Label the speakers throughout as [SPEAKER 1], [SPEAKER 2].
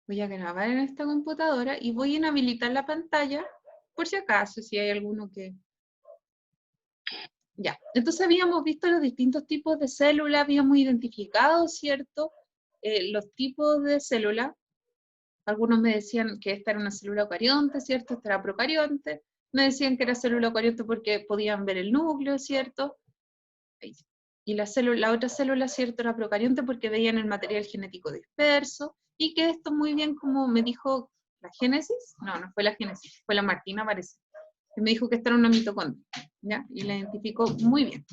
[SPEAKER 1] Voy a grabar en esta computadora y voy a inhabilitar la pantalla por si acaso, si hay alguno que... Ya, entonces habíamos visto los distintos tipos de células, habíamos identificado, ¿cierto? Los tipos de células. Algunos me decían que esta era una célula eucarionte, ¿cierto? Esta era procarionte. Me decían que era célula eucarionte porque podían ver el núcleo, ¿cierto? Y la otra célula, ¿cierto? Era procarionte porque veían el material genético disperso. Y que esto muy bien, como me dijo la Génesis, no fue la Génesis, fue la Martina, parece, que me dijo que esta era una mitocondria, ¿ya? Y la identificó muy bien.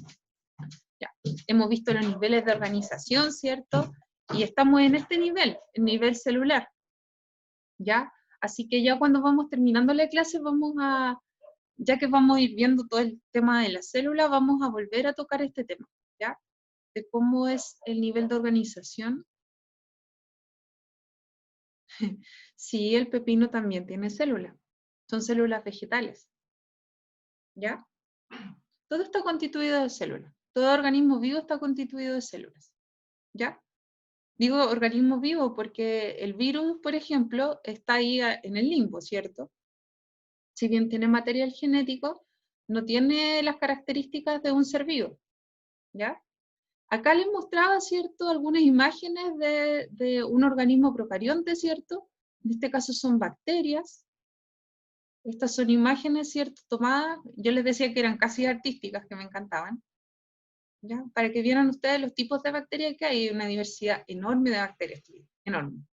[SPEAKER 1] Ya. Hemos visto los niveles de organización, ¿cierto? Y estamos en este nivel, el nivel celular, ¿ya? Así que ya cuando vamos terminando la clase ya que vamos a ir viendo todo el tema de la célula, vamos a volver a tocar este tema, ¿ya? De cómo es el nivel de organización. Sí, el pepino también tiene células. Son células vegetales, ¿ya? Todo está constituido de células. Todo organismo vivo está constituido de células, ¿ya? Digo organismo vivo porque el virus, por ejemplo, está ahí en el limbo, ¿cierto? Si bien tiene material genético, no tiene las características de un ser vivo, ¿ya? Acá les mostraba, ¿cierto?, algunas imágenes de un organismo procarionte, ¿cierto? En este caso son bacterias. Estas son imágenes, ¿cierto?, tomadas. Yo les decía que eran casi artísticas, que me encantaban, ¿ya? Para que vieran ustedes los tipos de bacterias que hay, una diversidad enorme de bacterias, enorme.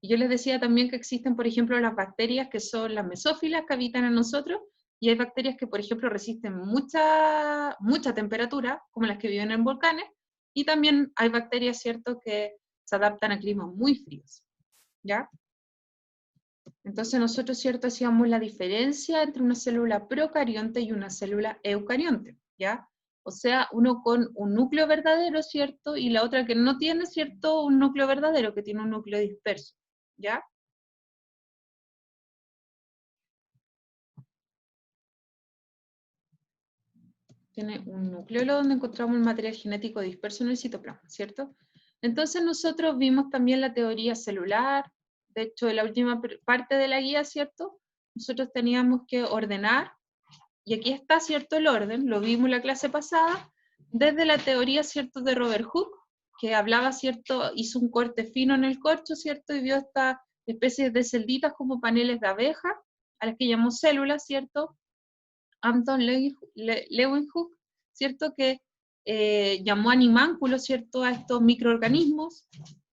[SPEAKER 1] Y yo les decía también que existen, por ejemplo, las bacterias que son las mesófilas que habitan en nosotros, y hay bacterias que, por ejemplo, resisten mucha temperatura, como las que viven en volcanes, y también hay bacterias, ¿cierto?, que se adaptan a climas muy fríos, ¿ya? Entonces nosotros, ¿cierto?, hacíamos la diferencia entre una célula procarionte y una célula eucarionte, ¿ya? O sea, uno con un núcleo verdadero, ¿cierto?, y la otra que no tiene, ¿cierto?, un núcleo verdadero, que tiene un núcleo disperso, ¿ya? Tiene un nucleolo donde encontramos el material genético disperso en el citoplasma, ¿cierto? Entonces nosotros vimos también la teoría celular. De hecho, en la última parte de la guía, ¿cierto?, nosotros teníamos que ordenar, y aquí está, ¿cierto?, el orden, lo vimos en la clase pasada, desde la teoría, ¿cierto?, de Robert Hooke, que hablaba, ¿cierto?, hizo un corte fino en el corcho, ¿cierto?, y vio estas especies de celditas como paneles de abeja, a las que llamó células, ¿cierto? Anton Leeuwenhoek, ¿cierto?, que llamó animánculos, ¿cierto?, a estos microorganismos.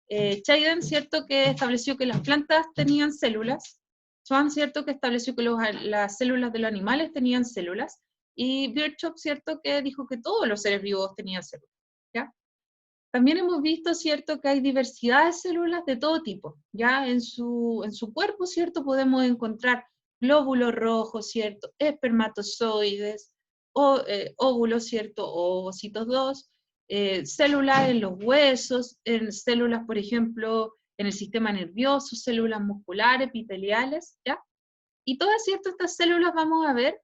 [SPEAKER 1] Chayden, ¿cierto?, que estableció que las plantas tenían células. Schwann, ¿cierto?, que estableció que las células de los animales tenían células. Y Virchow, ¿cierto?, que dijo que todos los seres vivos tenían células, ¿ya? También hemos visto, ¿cierto?, que hay diversidad de células de todo tipo, ¿ya? En su cuerpo, ¿cierto?, podemos encontrar glóbulos rojos, ¿cierto?, espermatozoides, óvulos, ¿cierto?, ovocitos 2, células en los huesos, en células, por ejemplo, en el sistema nervioso, células musculares, epiteliales, ¿ya? Y todas, ¿cierto?, estas células vamos a ver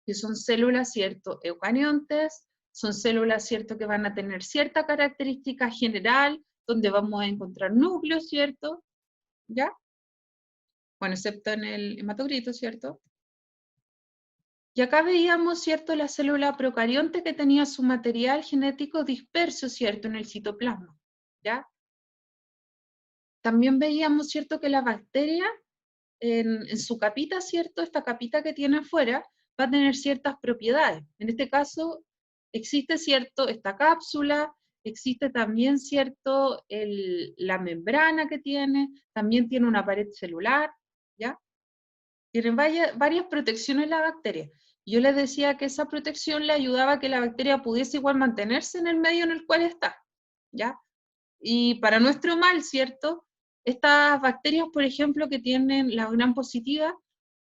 [SPEAKER 1] que son células, ¿cierto?, eucariontes, son células, ¿cierto?, que van a tener cierta característica general, donde vamos a encontrar núcleos, ¿cierto? ¿Ya? Bueno, excepto en el hematocrito, ¿cierto? Y acá veíamos, ¿cierto?, la célula procarionte que tenía su material genético disperso, ¿cierto?, en el citoplasma, ¿ya? También veíamos, ¿cierto?, que la bacteria, en su capita, ¿cierto?, esta capita que tiene afuera, va a tener ciertas propiedades. En este caso, existe, ¿cierto?, esta cápsula, existe también, ¿cierto?, la membrana que tiene, también tiene una pared celular, ¿ya? Tienen varias protecciones la bacteria. Yo les decía que esa protección le ayudaba a que la bacteria pudiese igual mantenerse en el medio en el cual está, ¿ya? Y para nuestro mal, ¿cierto?, estas bacterias, por ejemplo, que tienen la gran positiva,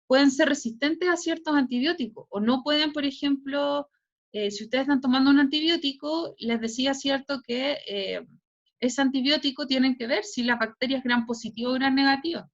[SPEAKER 1] pueden ser resistentes a ciertos antibióticos, o no pueden, por ejemplo, si ustedes están tomando un antibiótico, les decía, ¿cierto?, que ese antibiótico tienen que ver si la bacteria es gran positiva o gran negativa.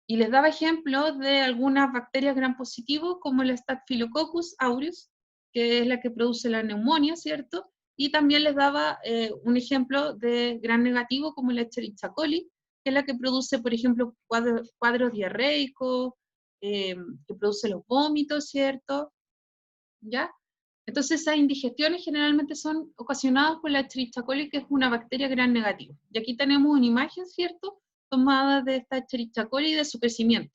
[SPEAKER 1] Y les daba ejemplos de algunas bacterias gran positivo, como el Staphylococcus aureus, que es la que produce la neumonía, ¿cierto? Y también les daba un ejemplo de gran negativo, como el Escherichia coli, que es la que produce, por ejemplo, cuadros diarreicos, que produce los vómitos, ¿cierto? ¿Ya? Entonces esas indigestiones generalmente son ocasionadas por la Escherichia coli, que es una bacteria gram negativa. Y aquí tenemos una imagen, ¿cierto?, tomada de esta Escherichia coli y de su crecimiento.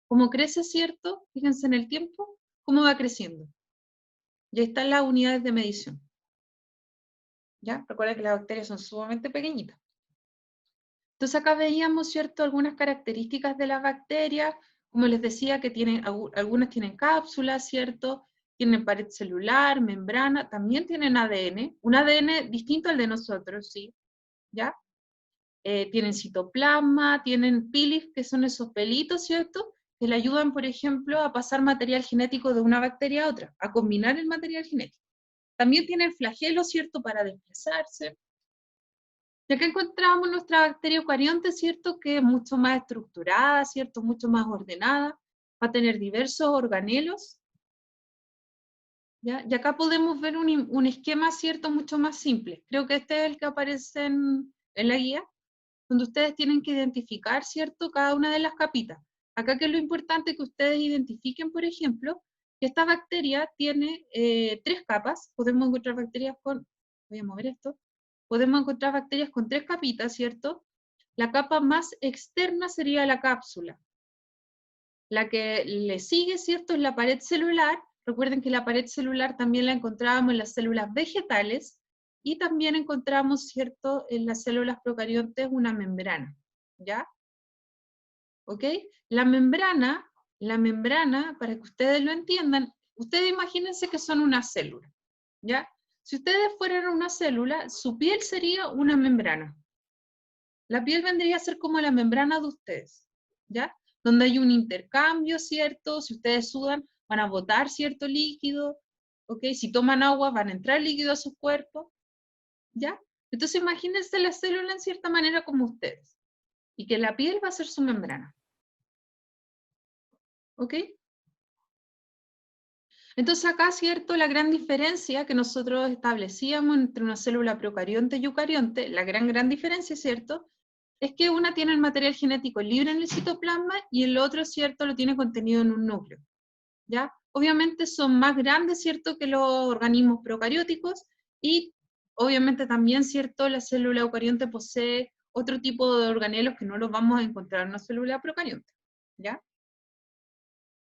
[SPEAKER 1] Cómo crece, ¿cierto? Fíjense en el tiempo, cómo va creciendo. Y ahí están las unidades de medición. ¿Ya? Recuerda que las bacterias son sumamente pequeñitas. Entonces acá veíamos, ¿cierto?, algunas características de las bacterias, como les decía, que tienen, algunas tienen cápsulas, ¿cierto?, tienen pared celular, membrana, también tienen ADN, un ADN distinto al de nosotros, ¿sí? ¿Ya? Tienen citoplasma, tienen pilis, que son esos pelitos, ¿cierto?, que le ayudan, por ejemplo, a pasar material genético de una bacteria a otra, a combinar el material genético. También tienen flagelos, ¿cierto?, para desplazarse. Y acá encontramos nuestra bacteria eucarionte, ¿cierto?, que es mucho más estructurada, ¿cierto?, mucho más ordenada, va a tener diversos organelos, ¿ya? Y acá podemos ver un esquema, ¿cierto?, mucho más simple. Creo que este es el que aparece en la guía, donde ustedes tienen que identificar, ¿cierto?, cada una de las capitas. Acá que es lo importante que ustedes identifiquen, por ejemplo, que esta bacteria tiene 3 capas. Podemos encontrar bacterias con, voy a mover esto, podemos encontrar bacterias con 3 capitas, ¿cierto? La capa más externa sería la cápsula. La que le sigue, ¿cierto?, es la pared celular. Recuerden que la pared celular también la encontrábamos en las células vegetales, y también encontramos, ¿cierto?, en las células procariontes una membrana, ¿ya? ¿Ok? La membrana, para que ustedes lo entiendan, ustedes imagínense que son una célula, ¿ya? Si ustedes fueran una célula, su piel sería una membrana. La piel vendría a ser como la membrana de ustedes, ¿ya? Donde hay un intercambio, ¿cierto? Si ustedes sudan, van a botar cierto líquido, ¿ok? Si toman agua, van a entrar líquido a sus cuerpos, ¿ya? Entonces imagínense la célula en cierta manera como ustedes, y que la piel va a ser su membrana, ¿ok? Entonces acá, ¿cierto?, la gran diferencia que nosotros establecíamos entre una célula procarionte y eucarionte, la gran diferencia, ¿cierto?, es que una tiene el material genético libre en el citoplasma y el otro, ¿cierto?, lo tiene contenido en un núcleo, ¿ya? Obviamente son más grandes, ¿cierto?, que los organismos procarióticos, y obviamente también, ¿cierto?, la célula eucarionte posee otro tipo de organelos que no los vamos a encontrar en una célula procarionte, ¿ya?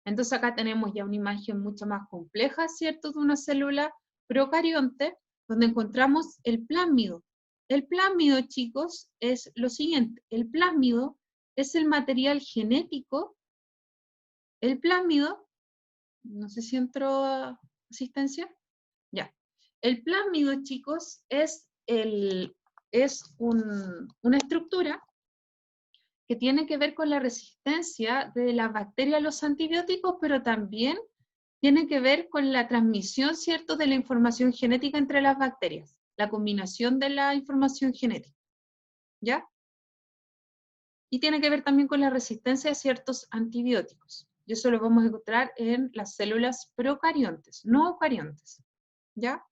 [SPEAKER 1] Entonces acá tenemos ya una imagen mucho más compleja, ¿cierto?, de una célula procarionte, donde encontramos el plásmido. El plásmido, chicos, es lo siguiente. El plásmido es el material genético. El plásmido, no sé si entró asistencia. Ya. El plásmido, chicos, es una estructura que tiene que ver con la resistencia de las bacterias a los antibióticos, pero también tiene que ver con la transmisión, ¿cierto?, de la información genética entre las bacterias, la combinación de la información genética, ¿ya? Y tiene que ver también con la resistencia a ciertos antibióticos. Y eso lo vamos a encontrar en las células procariontes, no eucariontes, ¿ya?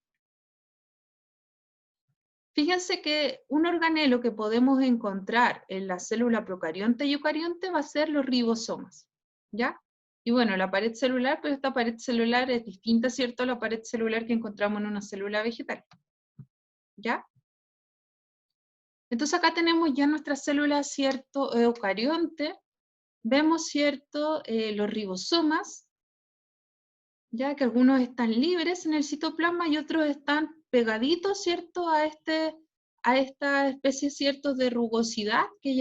[SPEAKER 1] Fíjense que un organelo que podemos encontrar en la célula procarionte y eucarionte va a ser los ribosomas, ¿ya? Y bueno, la pared celular, pero esta pared celular es distinta, ¿cierto?, a la pared celular que encontramos en una célula vegetal, ¿ya? Entonces acá tenemos ya nuestras células, ¿cierto?, eucarionte. Vemos, ¿cierto?, los ribosomas, ya que algunos están libres en el citoplasma y otros están pegaditos, ¿cierto?, a esta especie, ¿cierto?, de rugosidad que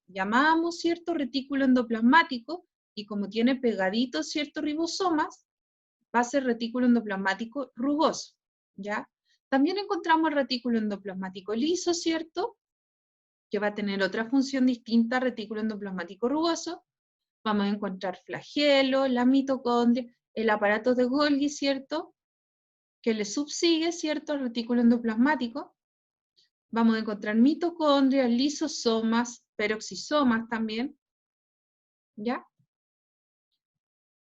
[SPEAKER 1] llamábamos, ¿cierto?, retículo endoplasmático, y como tiene pegaditos, ¿cierto?, ribosomas, va a ser retículo endoplasmático rugoso, ¿ya? También encontramos el retículo endoplasmático liso, ¿cierto?, que va a tener otra función distinta al retículo endoplasmático rugoso. Vamos a encontrar flagelos, la mitocondria, el aparato de Golgi, ¿cierto?, que le subsigue, ¿cierto?, al retículo endoplasmático. Vamos a encontrar mitocondrias, lisosomas, peroxisomas también, ¿ya?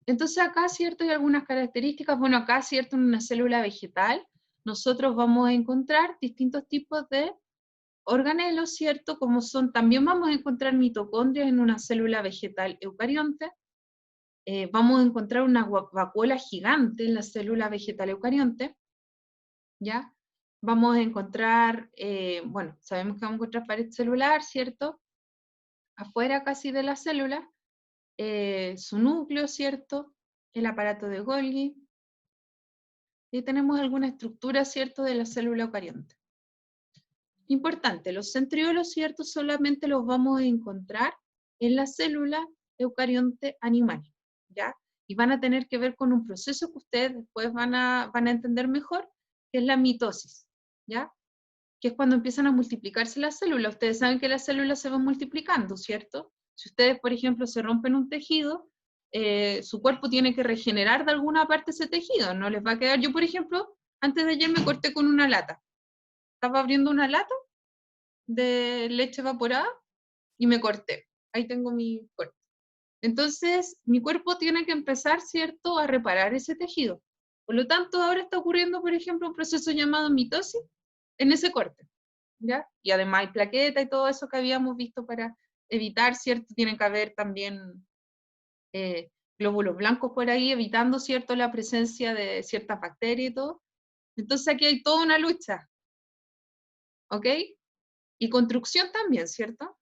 [SPEAKER 1] Entonces acá, ¿cierto?, hay algunas características. Bueno, acá, ¿cierto?, en una célula vegetal, nosotros vamos a encontrar distintos tipos de organelos, ¿cierto? Como son, también vamos a encontrar mitocondrias en una célula vegetal eucarionte, vamos a encontrar una vacuola gigante en la célula vegetal eucarionte, ¿ya? Vamos a encontrar, bueno, sabemos que vamos a encontrar pared celular, ¿cierto? Afuera casi de la célula, su núcleo, ¿cierto? El aparato de Golgi, y tenemos alguna estructura, ¿cierto?, de la célula eucarionte. Importante, los centriolos, ¿cierto?, solamente los vamos a encontrar en la célula eucarionte animal, ¿ya? Y van a tener que ver con un proceso que ustedes después van a entender mejor, que es la mitosis, ¿ya? Que es cuando empiezan a multiplicarse las células. Ustedes saben que las células se van multiplicando, ¿cierto? Si ustedes, por ejemplo, se rompen un tejido, su cuerpo tiene que regenerar de alguna parte ese tejido, no les va a quedar. Yo, por ejemplo, antes de ayer me corté con una lata. Estaba abriendo una lata de leche evaporada y me corté. Ahí tengo mi corte. Entonces, mi cuerpo tiene que empezar, ¿cierto?, a reparar ese tejido. Por lo tanto, ahora está ocurriendo, por ejemplo, un proceso llamado mitosis en ese corte, ¿ya? Y además hay plaqueta y todo eso que habíamos visto para evitar, ¿cierto? Tiene que haber también glóbulos blancos por ahí, evitando, ¿cierto?, la presencia de ciertas bacterias y todo. Entonces aquí hay toda una lucha, ¿ok? Y construcción también, ¿cierto?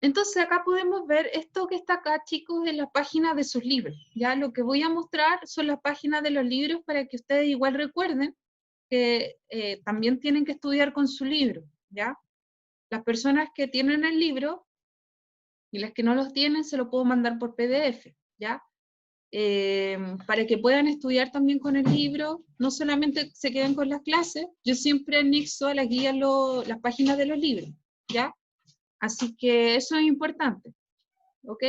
[SPEAKER 1] Entonces acá podemos ver esto que está acá, chicos, en la página de sus libros. Ya lo que voy a mostrar son las páginas de los libros para que ustedes igual recuerden que también tienen que estudiar con su libro, ¿ya? Las personas que tienen el libro y las que no los tienen se lo puedo mandar por PDF, ¿ya? Para que puedan estudiar también con el libro, no solamente se queden con las clases, yo siempre anexo a la guía las páginas de los libros, ¿ya? Así que eso es importante, ¿ok?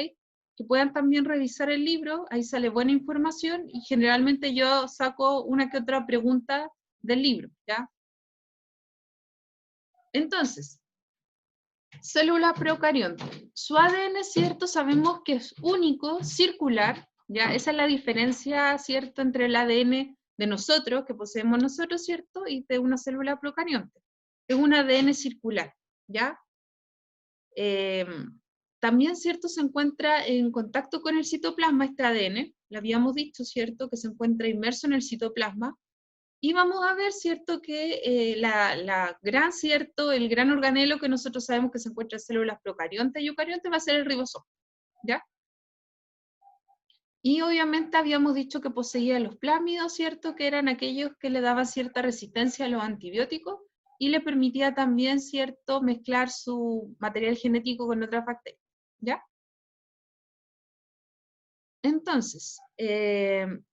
[SPEAKER 1] Que puedan también revisar el libro, ahí sale buena información y generalmente yo saco una que otra pregunta del libro, ¿ya? Entonces, célula procarionte. Su ADN, ¿cierto? Sabemos que es único, circular, ¿ya? Esa es la diferencia, ¿cierto?, entre el ADN de nosotros, que poseemos nosotros, ¿cierto?, y de una célula procarionte. Es un ADN circular, ¿ya? También, ¿cierto?, se encuentra en contacto con el citoplasma este ADN, lo habíamos dicho, ¿cierto?, que se encuentra inmerso en el citoplasma, y vamos a ver, ¿cierto?, que el gran organelo que nosotros sabemos que se encuentra en células procariontes y eucariontes va a ser el ribosoma, ¿ya? Y obviamente habíamos dicho que poseía los plásmidos, ¿cierto?, que eran aquellos que le daban cierta resistencia a los antibióticos, y le permitía también, ¿cierto?, mezclar su material genético con otras bacterias, ¿ya? Entonces,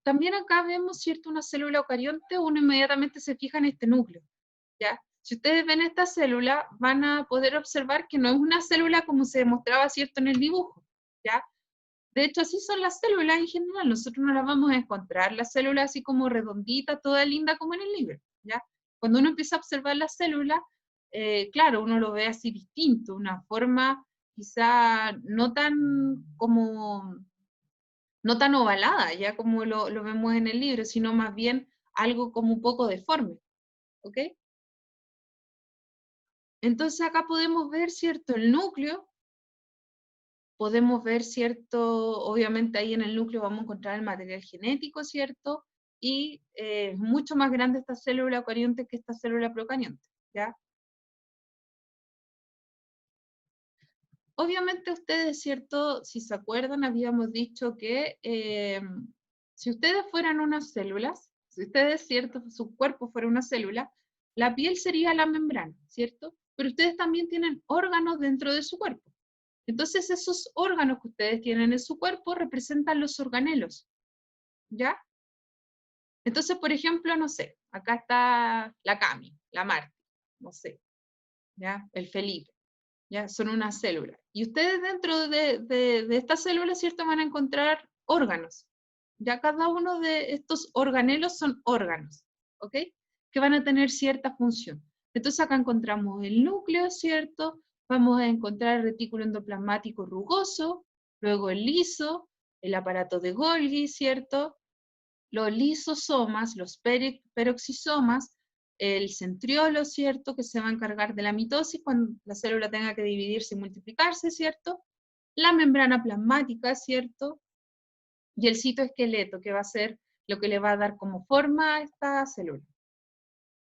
[SPEAKER 1] también acá vemos, ¿cierto?, una célula eucarionte, uno inmediatamente se fija en este núcleo, ¿ya? Si ustedes ven esta célula, van a poder observar que no es una célula como se demostraba, ¿cierto?, en el dibujo, ¿ya? De hecho, así son las células en general, nosotros no las vamos a encontrar, las células así como redondita, toda linda como en el libro, ¿ya? Cuando uno empieza a observar las células, claro, uno lo ve así distinto, una forma quizá no tan ovalada, ya como lo vemos en el libro, sino más bien algo como un poco deforme, ¿ok? Entonces acá podemos ver, ¿cierto?, el núcleo, podemos ver, ¿cierto?, obviamente ahí en el núcleo vamos a encontrar el material genético, ¿cierto?, y es mucho más grande esta célula eucarionte que esta célula procarionte, ¿ya? Obviamente ustedes, ¿cierto?, si se acuerdan, habíamos dicho que si ustedes fueran unas células, si ustedes, ¿cierto?, su cuerpo fuera una célula, la piel sería la membrana, ¿cierto? Pero ustedes también tienen órganos dentro de su cuerpo. Entonces esos órganos que ustedes tienen en su cuerpo representan los organelos, ¿ya? Entonces, por ejemplo, no sé, acá está la Cami, la Marta, no sé, ¿ya? El Felipe. ¿Ya? Son una célula. Y ustedes dentro de esta célula, ¿cierto?, van a encontrar órganos. Ya cada uno de estos organelos son órganos, ¿ok? Que van a tener cierta función. Entonces acá encontramos el núcleo, ¿cierto? Vamos a encontrar el retículo endoplasmático rugoso, luego el liso, el aparato de Golgi, ¿cierto? Los lisosomas, los peroxisomas, el centriolo, ¿cierto? Que se va a encargar de la mitosis cuando la célula tenga que dividirse y multiplicarse, ¿cierto? La membrana plasmática, ¿cierto? Y el citoesqueleto, que va a ser lo que le va a dar como forma a esta célula.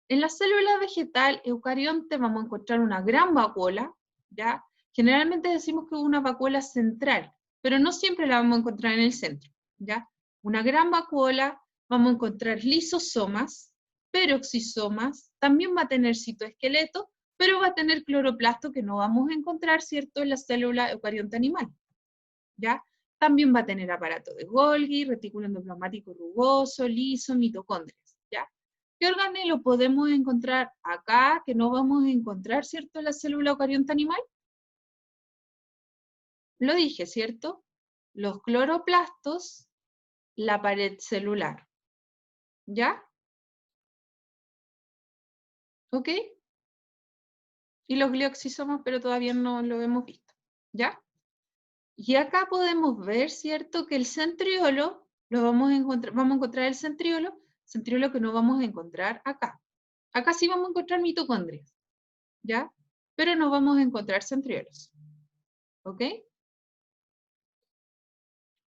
[SPEAKER 1] En la célula vegetal eucarionte vamos a encontrar una gran vacuola, ¿ya? Generalmente decimos que es una vacuola central, pero no siempre la vamos a encontrar en el centro, ¿ya? Una gran vacuola, vamos a encontrar lisosomas, peroxisomas, también va a tener citoesqueleto, pero va a tener cloroplasto que no vamos a encontrar, ¿cierto?, en la célula eucarionte animal, ¿ya? También va a tener aparato de Golgi, retículo endoplasmático rugoso, liso, mitocondrias, ¿ya? ¿Qué organelo podemos encontrar acá que no vamos a encontrar, ¿cierto?, en la célula eucarionte animal? Lo dije, ¿cierto? Los cloroplastos, la pared celular, ¿ya? ¿Ok? Y los glioxisomas, pero todavía no lo hemos visto, ¿ya? Y acá podemos ver, ¿cierto?, que el centriolo, vamos a encontrar el centriolo que no vamos a encontrar acá. Acá sí vamos a encontrar mitocondrias, ¿ya? Pero no vamos a encontrar centriolos, ¿ok?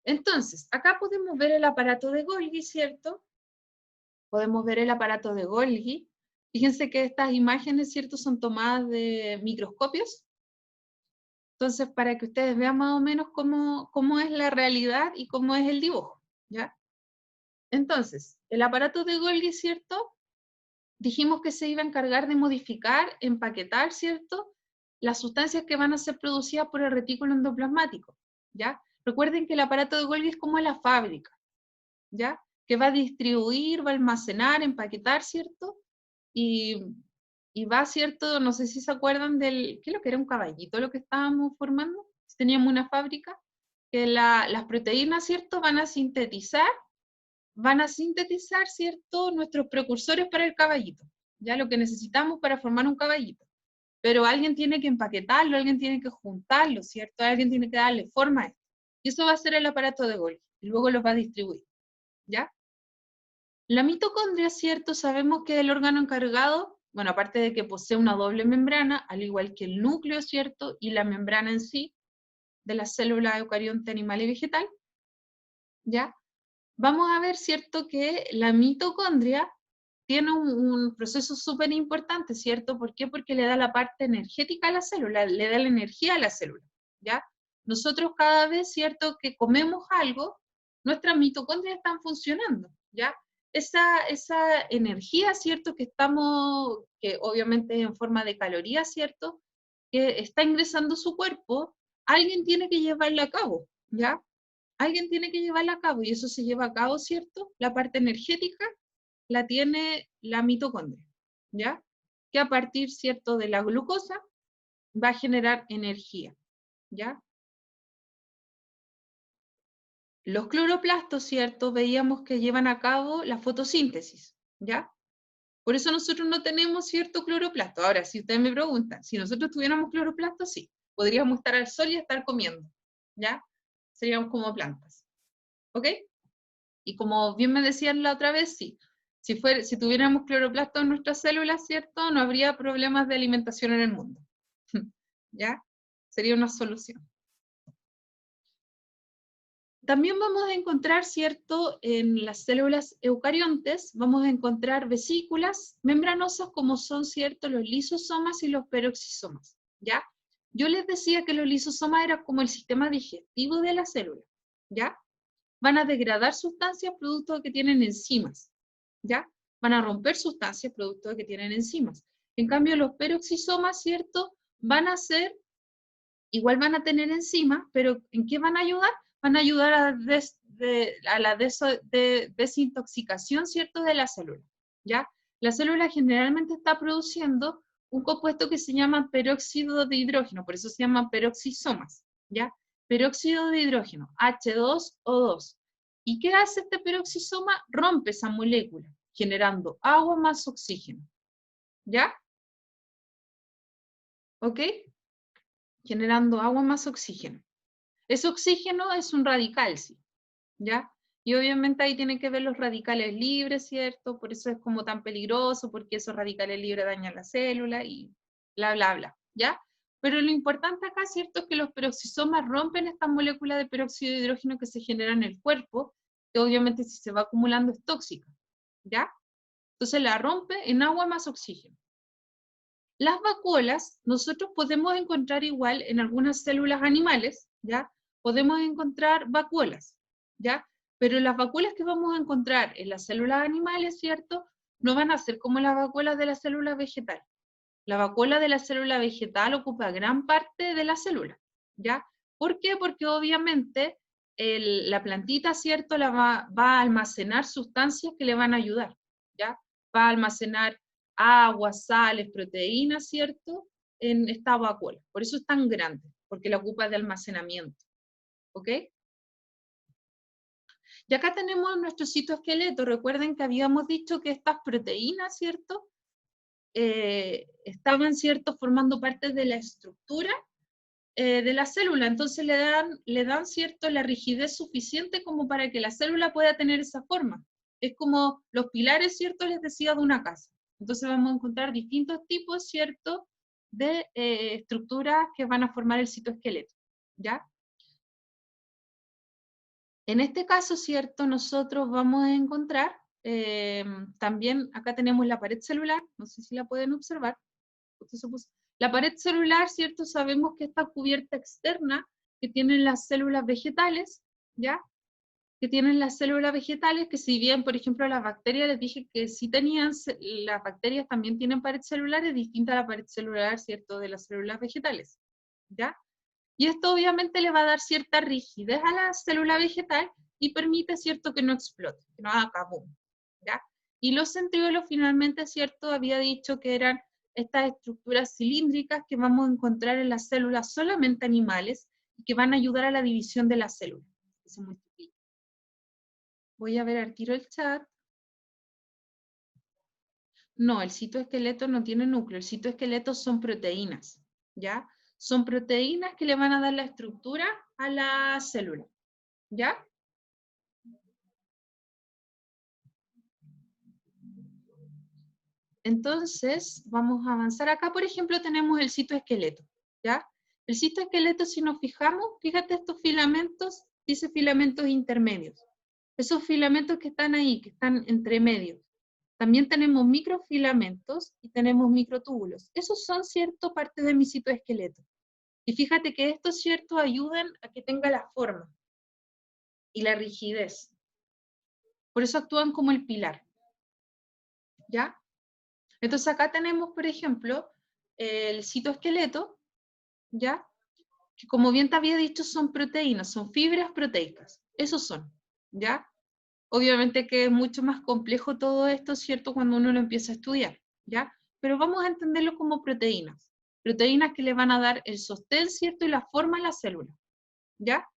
[SPEAKER 1] Entonces, acá podemos ver el aparato de Golgi, ¿cierto? Podemos ver el aparato de Golgi. Fíjense que estas imágenes, ¿cierto?, son tomadas de microscopios. Entonces, para que ustedes vean más o menos cómo es la realidad y cómo es el dibujo, ¿ya? Entonces, el aparato de Golgi, ¿cierto? Dijimos que se iba a encargar de modificar, empaquetar, ¿cierto?, las sustancias que van a ser producidas por el retículo endoplasmático, ¿ya? Recuerden que el aparato de Golgi es como la fábrica, ¿ya? Que va a distribuir, va a almacenar, empaquetar, ¿cierto? Y, y va, ¿cierto? No sé si se acuerdan ¿qué es lo que era un caballito lo que estábamos formando? Teníamos una fábrica que las proteínas, ¿cierto?, van a sintetizar, ¿cierto?, nuestros precursores para el caballito, ya lo que necesitamos para formar un caballito. Pero alguien tiene que empaquetarlo, alguien tiene que juntarlo, ¿cierto? Alguien tiene que darle forma a esto. Y eso va a ser el aparato de Golgi, y luego los va a distribuir, ¿ya? La mitocondria, ¿cierto? Sabemos que es el órgano encargado, bueno, aparte de que posee una doble membrana, al igual que el núcleo, ¿cierto?, y la membrana en sí, de la célula eucarionte animal y vegetal, ¿ya? Vamos a ver, ¿cierto?, que la mitocondria tiene un proceso súper importante, ¿cierto? ¿Por qué? Porque le da la parte energética a la célula, le da la energía a la célula, ¿ya? Nosotros cada vez, ¿cierto?, que comemos algo, nuestras mitocondrias están funcionando, ¿ya? Esa energía, ¿cierto?, que obviamente es en forma de calorías, ¿cierto?, que está ingresando su cuerpo, alguien tiene que llevarla a cabo, ¿ya? Alguien tiene que llevarla a cabo y eso se lleva a cabo, ¿cierto? La parte energética la tiene la mitocondria, ¿ya? Que a partir, ¿cierto?, de la glucosa va a generar energía, ¿ya? Los cloroplastos, ¿cierto? Veíamos que llevan a cabo la fotosíntesis, ¿ya? Por eso nosotros no tenemos cierto cloroplasto. Ahora, si ustedes me preguntan, si nosotros tuviéramos cloroplasto, sí, podríamos estar al sol y estar comiendo, ¿ya? Seríamos como plantas, ¿ok? Y como bien me decían la otra vez, sí, si tuviéramos cloroplasto en nuestras células, ¿cierto? No habría problemas de alimentación en el mundo. ¿Ya? Sería una solución. También vamos a encontrar, ¿cierto?, en las células eucariontes, vamos a encontrar vesículas membranosas como son, ¿cierto?, los lisosomas y los peroxisomas, ¿ya? Yo les decía que los lisosomas eran como el sistema digestivo de la célula, ¿ya? Van a degradar sustancias producto de que tienen enzimas, ¿ya? Van a romper sustancias producto de que tienen enzimas. En cambio, los peroxisomas, ¿cierto?, igual van a tener enzimas, pero ¿en qué van a ayudar? Van a ayudar a la desintoxicación, ¿cierto?, de la célula, ¿ya? La célula generalmente está produciendo un compuesto que se llama peróxido de hidrógeno, por eso se llaman peroxisomas, ¿ya? Peróxido de hidrógeno, H2O2. ¿Y qué hace este peroxisoma? Rompe esa molécula, generando agua más oxígeno, ¿ya? ¿Ok? Generando agua más oxígeno. Ese oxígeno es un radical, ¿sí? ¿Ya? Y obviamente ahí tienen que ver los radicales libres, ¿cierto? Por eso es como tan peligroso, porque esos radicales libres dañan la célula y bla, bla, bla, ¿ya? Pero lo importante acá, ¿cierto? Es que los peroxisomas rompen estas moléculas de peróxido de hidrógeno que se generan en el cuerpo, que obviamente si se va acumulando es tóxica, ¿ya? Entonces la rompe en agua más oxígeno. Las vacuolas nosotros podemos encontrar igual en algunas células animales, ¿ya? Podemos encontrar vacuolas, ¿ya? Pero las vacuolas que vamos a encontrar en las células animales, ¿cierto? No van a ser como las vacuolas de la célula vegetal. La vacuola de la célula vegetal ocupa gran parte de la célula, ¿ya? ¿Por qué? Porque obviamente la plantita, ¿cierto? Va a almacenar sustancias que le van a ayudar, ¿ya? Va a almacenar agua, sales, proteínas, ¿cierto? En esta vacuola. Por eso es tan grande, porque la ocupa de almacenamiento, ¿ok? Y acá tenemos nuestro citoesqueleto. Recuerden que habíamos dicho que estas proteínas, ¿cierto? Estaban, ¿cierto?, formando parte de la estructura de la célula, entonces le dan, ¿cierto?, la rigidez suficiente como para que la célula pueda tener esa forma. Es como los pilares, ¿cierto?, les decía, de una casa. Entonces vamos a encontrar distintos tipos, ¿cierto?, de estructuras que van a formar el citoesqueleto, ¿ya? En este caso, ¿cierto?, nosotros vamos a encontrar, también acá tenemos la pared celular, no sé si la pueden observar. La pared celular, ¿cierto? Sabemos que esta cubierta externa que tienen las células vegetales, ¿ya? Que tienen las células vegetales, que si bien, por ejemplo, las bacterias, les dije que sí tenían, las bacterias también tienen pared celular, es distinta a la pared celular, ¿cierto? De las células vegetales, ¿ya? Y esto obviamente le va a dar cierta rigidez a la célula vegetal y permite, ¿cierto?, que no explote, que no haga kaboom, ¿ya? Y los centriolos finalmente, ¿cierto?, había dicho que eran estas estructuras cilíndricas que vamos a encontrar en las células solamente animales y que van a ayudar a la división de la célula, que se multiplica. Voy a ver al tiro el chat. No, el citoesqueleto no tiene núcleo, el citoesqueleto son proteínas, ¿ya? Son proteínas que le van a dar la estructura a la célula, ¿ya? Entonces, vamos a avanzar. Acá, por ejemplo, tenemos el citoesqueleto, ¿ya? El citoesqueleto, si nos fijamos, fíjate estos filamentos, dice filamentos intermedios. Esos filamentos que están ahí, que están entre medios. También tenemos microfilamentos y tenemos microtúbulos. Esos son, cierto, parte de mi citoesqueleto. Y fíjate que estos, cierto, ayudan a que tenga la forma y la rigidez. Por eso actúan como el pilar, ¿ya? Entonces acá tenemos, por ejemplo, el citoesqueleto, ¿ya? Que como bien te había dicho, son proteínas, son fibras proteicas. Esos son, ¿ya? Obviamente que es mucho más complejo todo esto, ¿cierto? Cuando uno lo empieza a estudiar, ¿ya? Pero vamos a entenderlo como proteínas. Proteínas que le van a dar el sostén, ¿cierto? Y la forma a la célula, ¿ya?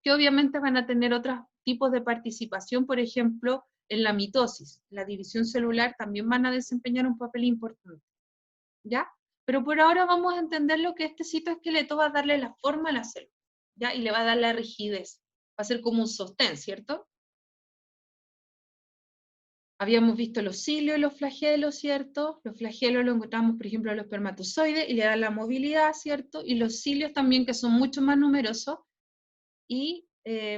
[SPEAKER 1] Que obviamente van a tener otros tipos de participación, por ejemplo, en la mitosis, la división celular, también van a desempeñar un papel importante, ¿ya? Pero por ahora vamos a entender lo que este citoesqueleto va a darle la forma a la célula, ¿ya? Y le va a dar la rigidez, va a ser como un sostén, ¿cierto? Habíamos visto los cilios y los flagelos, ¿cierto? Los flagelos los encontramos, por ejemplo, en los espermatozoides y le dan la movilidad, ¿cierto? Y los cilios también, que son mucho más numerosos, y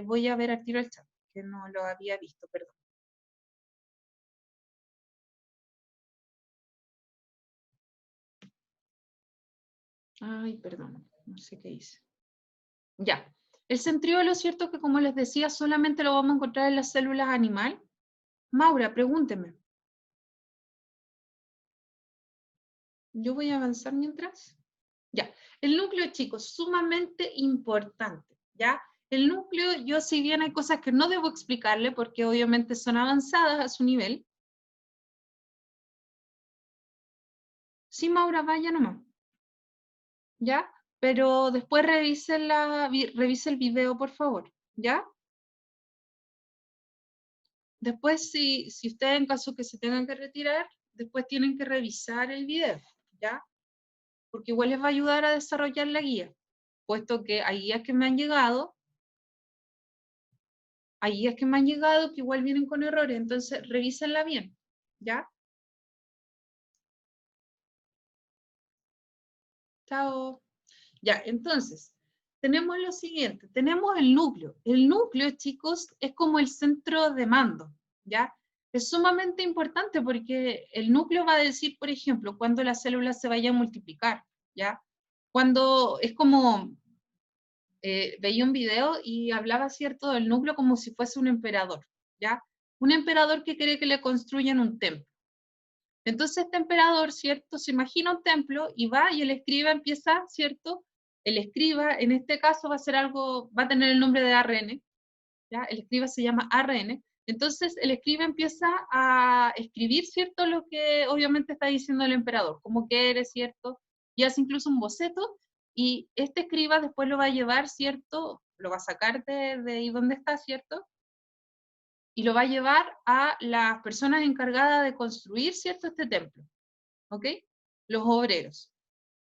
[SPEAKER 1] voy a ver al tiro el chat, que no lo había visto, perdón. Ay, perdón, no sé qué hice. Ya. El centriolo, ¿cierto? Que como les decía, solamente lo vamos a encontrar en las células animal. Maura, pregúnteme. Yo voy a avanzar mientras. Ya. El núcleo, chicos, sumamente importante, ¿ya? El núcleo, yo si bien hay cosas que no debo explicarle porque obviamente son avanzadas a su nivel. Sí, Maura, vaya nomás. ¿Ya? Pero después revise el video, por favor, ¿ya? Después, si ustedes en caso que se tengan que retirar, después tienen que revisar el video, ¿ya? Porque igual les va a ayudar a desarrollar la guía, puesto que hay guías que me han llegado Hay guías que me han llegado que igual vienen con errores, entonces revísenla bien, ¿ya? Chao. Ya, entonces, tenemos lo siguiente, tenemos el núcleo. El núcleo, chicos, es como el centro de mando, ¿ya? Es sumamente importante porque el núcleo va a decir, por ejemplo, cuando la célula se vaya a multiplicar, ¿ya? Cuando es como, veía un video y hablaba, ¿cierto?, del núcleo como si fuese un emperador, ¿ya? Un emperador que quiere que le construyan un templo. Entonces este emperador, ¿cierto?, se imagina un templo y va y el escriba empieza, ¿cierto? El escriba, en este caso, va a ser algo, va a tener el nombre de ARN, ¿ya? El escriba se llama ARN. Entonces el escriba empieza a escribir, ¿cierto?, lo que obviamente está diciendo el emperador, como quiere, ¿cierto? Y hace incluso un boceto, y este escriba después lo va a llevar, ¿cierto? Lo va a sacar de ahí donde está, ¿cierto? Y lo va a llevar a las personas encargadas de construir, ¿cierto?, este templo, ¿ok? Los obreros.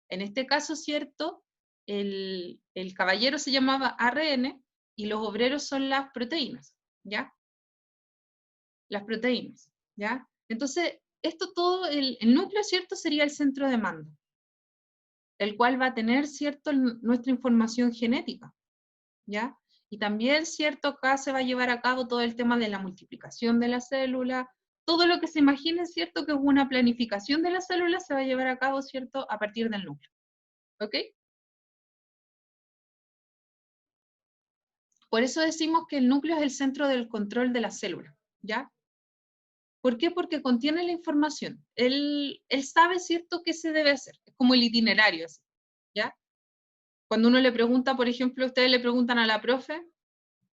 [SPEAKER 1] En este caso, ¿cierto? El caballero se llamaba ARN y los obreros son las proteínas, ¿ya? Las proteínas, ¿ya? Entonces, esto todo, el núcleo, ¿cierto?, sería el centro de mando, el cual va a tener, ¿cierto?, nuestra información genética, ¿ya? Y también, ¿cierto?, acá se va a llevar a cabo todo el tema de la multiplicación de la célula, todo lo que se imagine, ¿cierto?, que es una planificación de la célula se va a llevar a cabo, ¿cierto?, a partir del núcleo, ¿ok? Por eso decimos que el núcleo es el centro del control de la célula, ¿ya? ¿Por qué? Porque contiene la información. Él sabe, ¿cierto?, qué se debe hacer. Es como el itinerario, así, ¿ya? Cuando uno le pregunta, por ejemplo, ustedes le preguntan a la profe,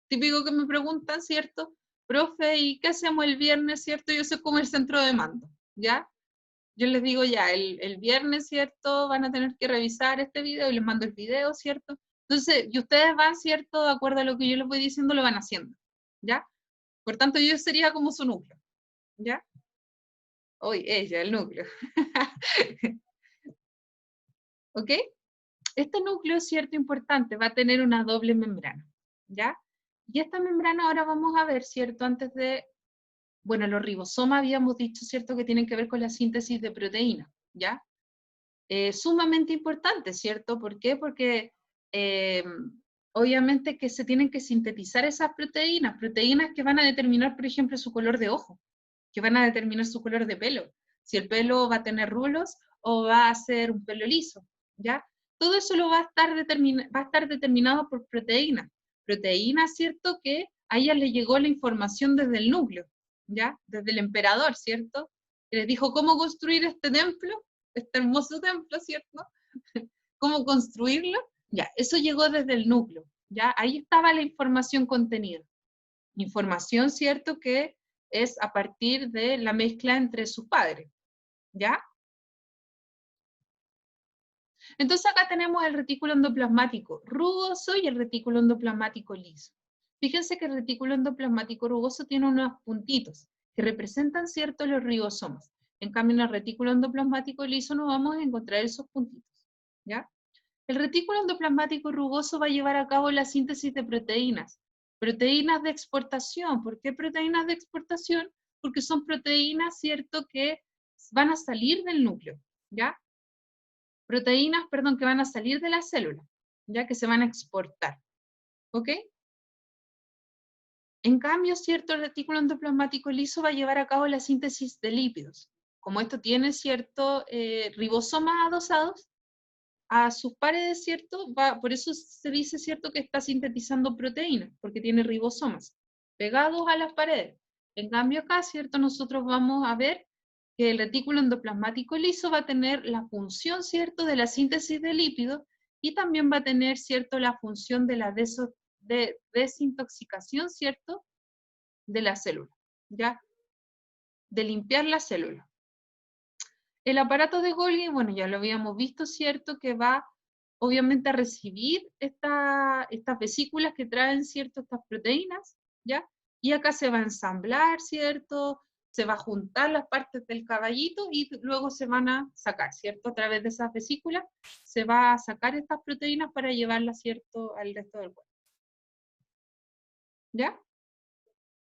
[SPEAKER 1] típico que me preguntan, ¿cierto? Profe, ¿y qué hacemos el viernes, cierto? Yo soy como el centro de mando, ¿ya? Yo les digo ya, el viernes, ¿cierto? Van a tener que revisar este video y les mando el video, ¿cierto? Entonces, y ustedes van, ¿cierto? De acuerdo a lo que yo les voy diciendo, lo van haciendo, ¿ya? Por tanto, yo sería como su núcleo, ¿ya? Hoy, ella, el núcleo. ¿Ok? Este núcleo, cierto, importante, va a tener una doble membrana, ¿ya? Y esta membrana ahora vamos a ver, ¿cierto? Antes de, bueno, los ribosomas habíamos dicho, ¿cierto?, que tienen que ver con la síntesis de proteínas, ¿ya? Sumamente importante, ¿cierto? ¿Por qué? Porque eh, obviamente que se tienen que sintetizar esas proteínas, proteínas que van a determinar, por ejemplo, su color de ojo, que van a determinar su color de pelo, si el pelo va a tener rulos o va a ser un pelo liso, ¿ya? Todo eso lo va a estar, va a estar determinado por proteínas. Proteínas, ¿cierto? Que a ellas le llegó la información desde el núcleo, ¿ya? Desde el emperador, ¿cierto? Que les dijo cómo construir este templo, este hermoso templo, ¿cierto? ¿Cómo construirlo? Ya, eso llegó desde el núcleo, ¿ya? Ahí estaba la información contenida. Información, ¿cierto?, que es a partir de la mezcla entre sus padres, ¿ya? Entonces acá tenemos el retículo endoplasmático rugoso y el retículo endoplasmático liso. Fíjense que el retículo endoplasmático rugoso tiene unos puntitos que representan, ¿cierto?, los ribosomas. En cambio, en el retículo endoplasmático liso no vamos a encontrar esos puntitos, ¿ya? El retículo endoplasmático rugoso va a llevar a cabo la síntesis de proteínas. Proteínas de exportación. ¿Por qué proteínas de exportación? Porque son proteínas, ¿cierto?, que van a salir del núcleo, ¿ya? Proteínas, perdón, que van a salir de la célula, ya que se van a exportar, ¿ok? En cambio, cierto, el retículo endoplasmático liso va a llevar a cabo la síntesis de lípidos. Como esto tiene, cierto, ribosomas adosados a sus pares, cierto, por eso se dice, cierto, que está sintetizando proteínas, porque tiene ribosomas pegados a las paredes. En cambio acá, cierto, nosotros vamos a ver que el retículo endoplasmático liso va a tener la función, ¿cierto?, de la síntesis de lípidos y también va a tener, ¿cierto?, la función de la desintoxicación, ¿cierto?, de la célula, ¿ya? De limpiar la célula. El aparato de Golgi, bueno, ya lo habíamos visto, ¿cierto?, que va obviamente a recibir estas vesículas que traen, ¿cierto?, estas proteínas, ¿ya? Y acá se va a ensamblar, ¿cierto?, se va a juntar las partes del caballito y luego se van a sacar, ¿cierto? A través de esas vesículas se va a sacar estas proteínas para llevarlas, ¿cierto?, al resto del cuerpo. ¿Ya?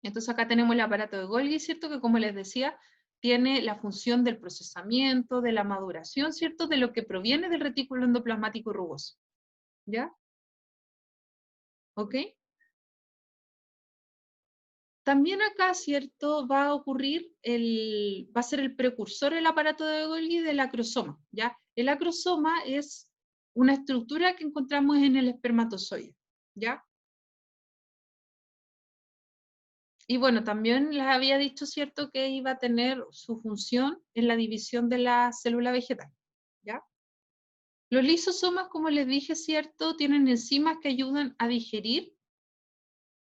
[SPEAKER 1] Entonces acá tenemos el aparato de Golgi, ¿cierto? Que como les decía, tiene la función del procesamiento, de la maduración, ¿cierto? De lo que proviene del retículo endoplasmático rugoso. ¿Ya? ¿Ok? También acá, ¿cierto? Va a ocurrir, va a ser el precursor el aparato de Golgi del acrosoma, ¿ya? El acrosoma es una estructura que encontramos en el espermatozoide, ¿ya? Y bueno, también les había dicho, ¿cierto?, que iba a tener su función en la división de la célula vegetal, ¿ya? Los lisosomas, como les dije, ¿cierto?, tienen enzimas que ayudan a digerir,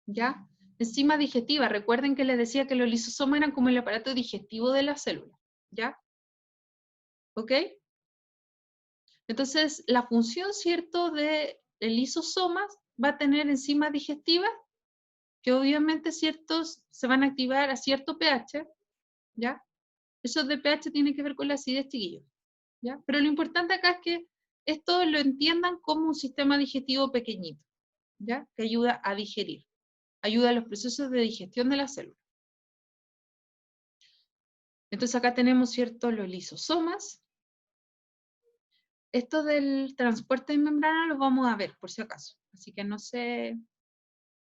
[SPEAKER 1] ¿ya? Enzima digestiva, recuerden que les decía que los lisosomas eran como el aparato digestivo de la célula, ¿ya? ¿Ok? Entonces, la función, ¿cierto?, de el lisosoma va a tener enzimas digestivas que obviamente, ¿ciertos?, se van a activar a cierto pH, ¿ya? Eso de pH tiene que ver con la acidez, chiquillos, ¿ya? Pero lo importante acá es que esto lo entiendan como un sistema digestivo pequeñito, ¿ya? Que ayuda a digerir, ayuda a los procesos de digestión de la célula. Entonces acá tenemos, ¿cierto?, los lisosomas. Esto del transporte de membrana lo vamos a ver, por si acaso. Así que no sé.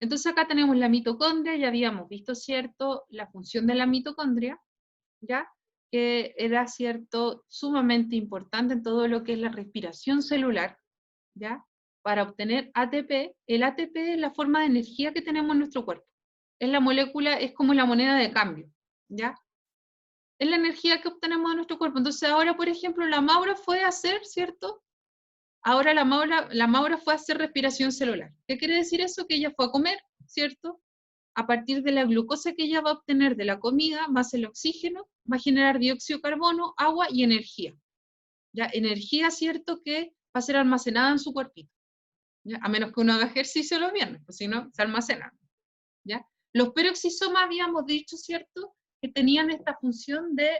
[SPEAKER 1] Entonces acá tenemos la mitocondria, ya habíamos visto, ¿cierto?, la función de la mitocondria, ¿ya? Que era, ¿cierto?, sumamente importante en todo lo que es la respiración celular, ¿ya? Para obtener ATP. El ATP es la forma de energía que tenemos en nuestro cuerpo. Es la molécula, es como la moneda de cambio, ¿ya? Es la energía que obtenemos de nuestro cuerpo. Entonces ahora, por ejemplo, la Maura fue a hacer, ¿cierto? Ahora la Maura fue a hacer respiración celular. ¿Qué quiere decir eso? Que ella fue a comer, ¿cierto? A partir de la glucosa que ella va a obtener de la comida, más el oxígeno, va a generar dióxido de carbono, agua y energía. ¿Ya? Energía, ¿cierto?, que va a ser almacenada en su cuerpito. ¿Ya? A menos que uno haga ejercicio los viernes, pues si no, se almacena. ¿Ya? Los peroxisomas habíamos dicho, ¿cierto?, que tenían esta función de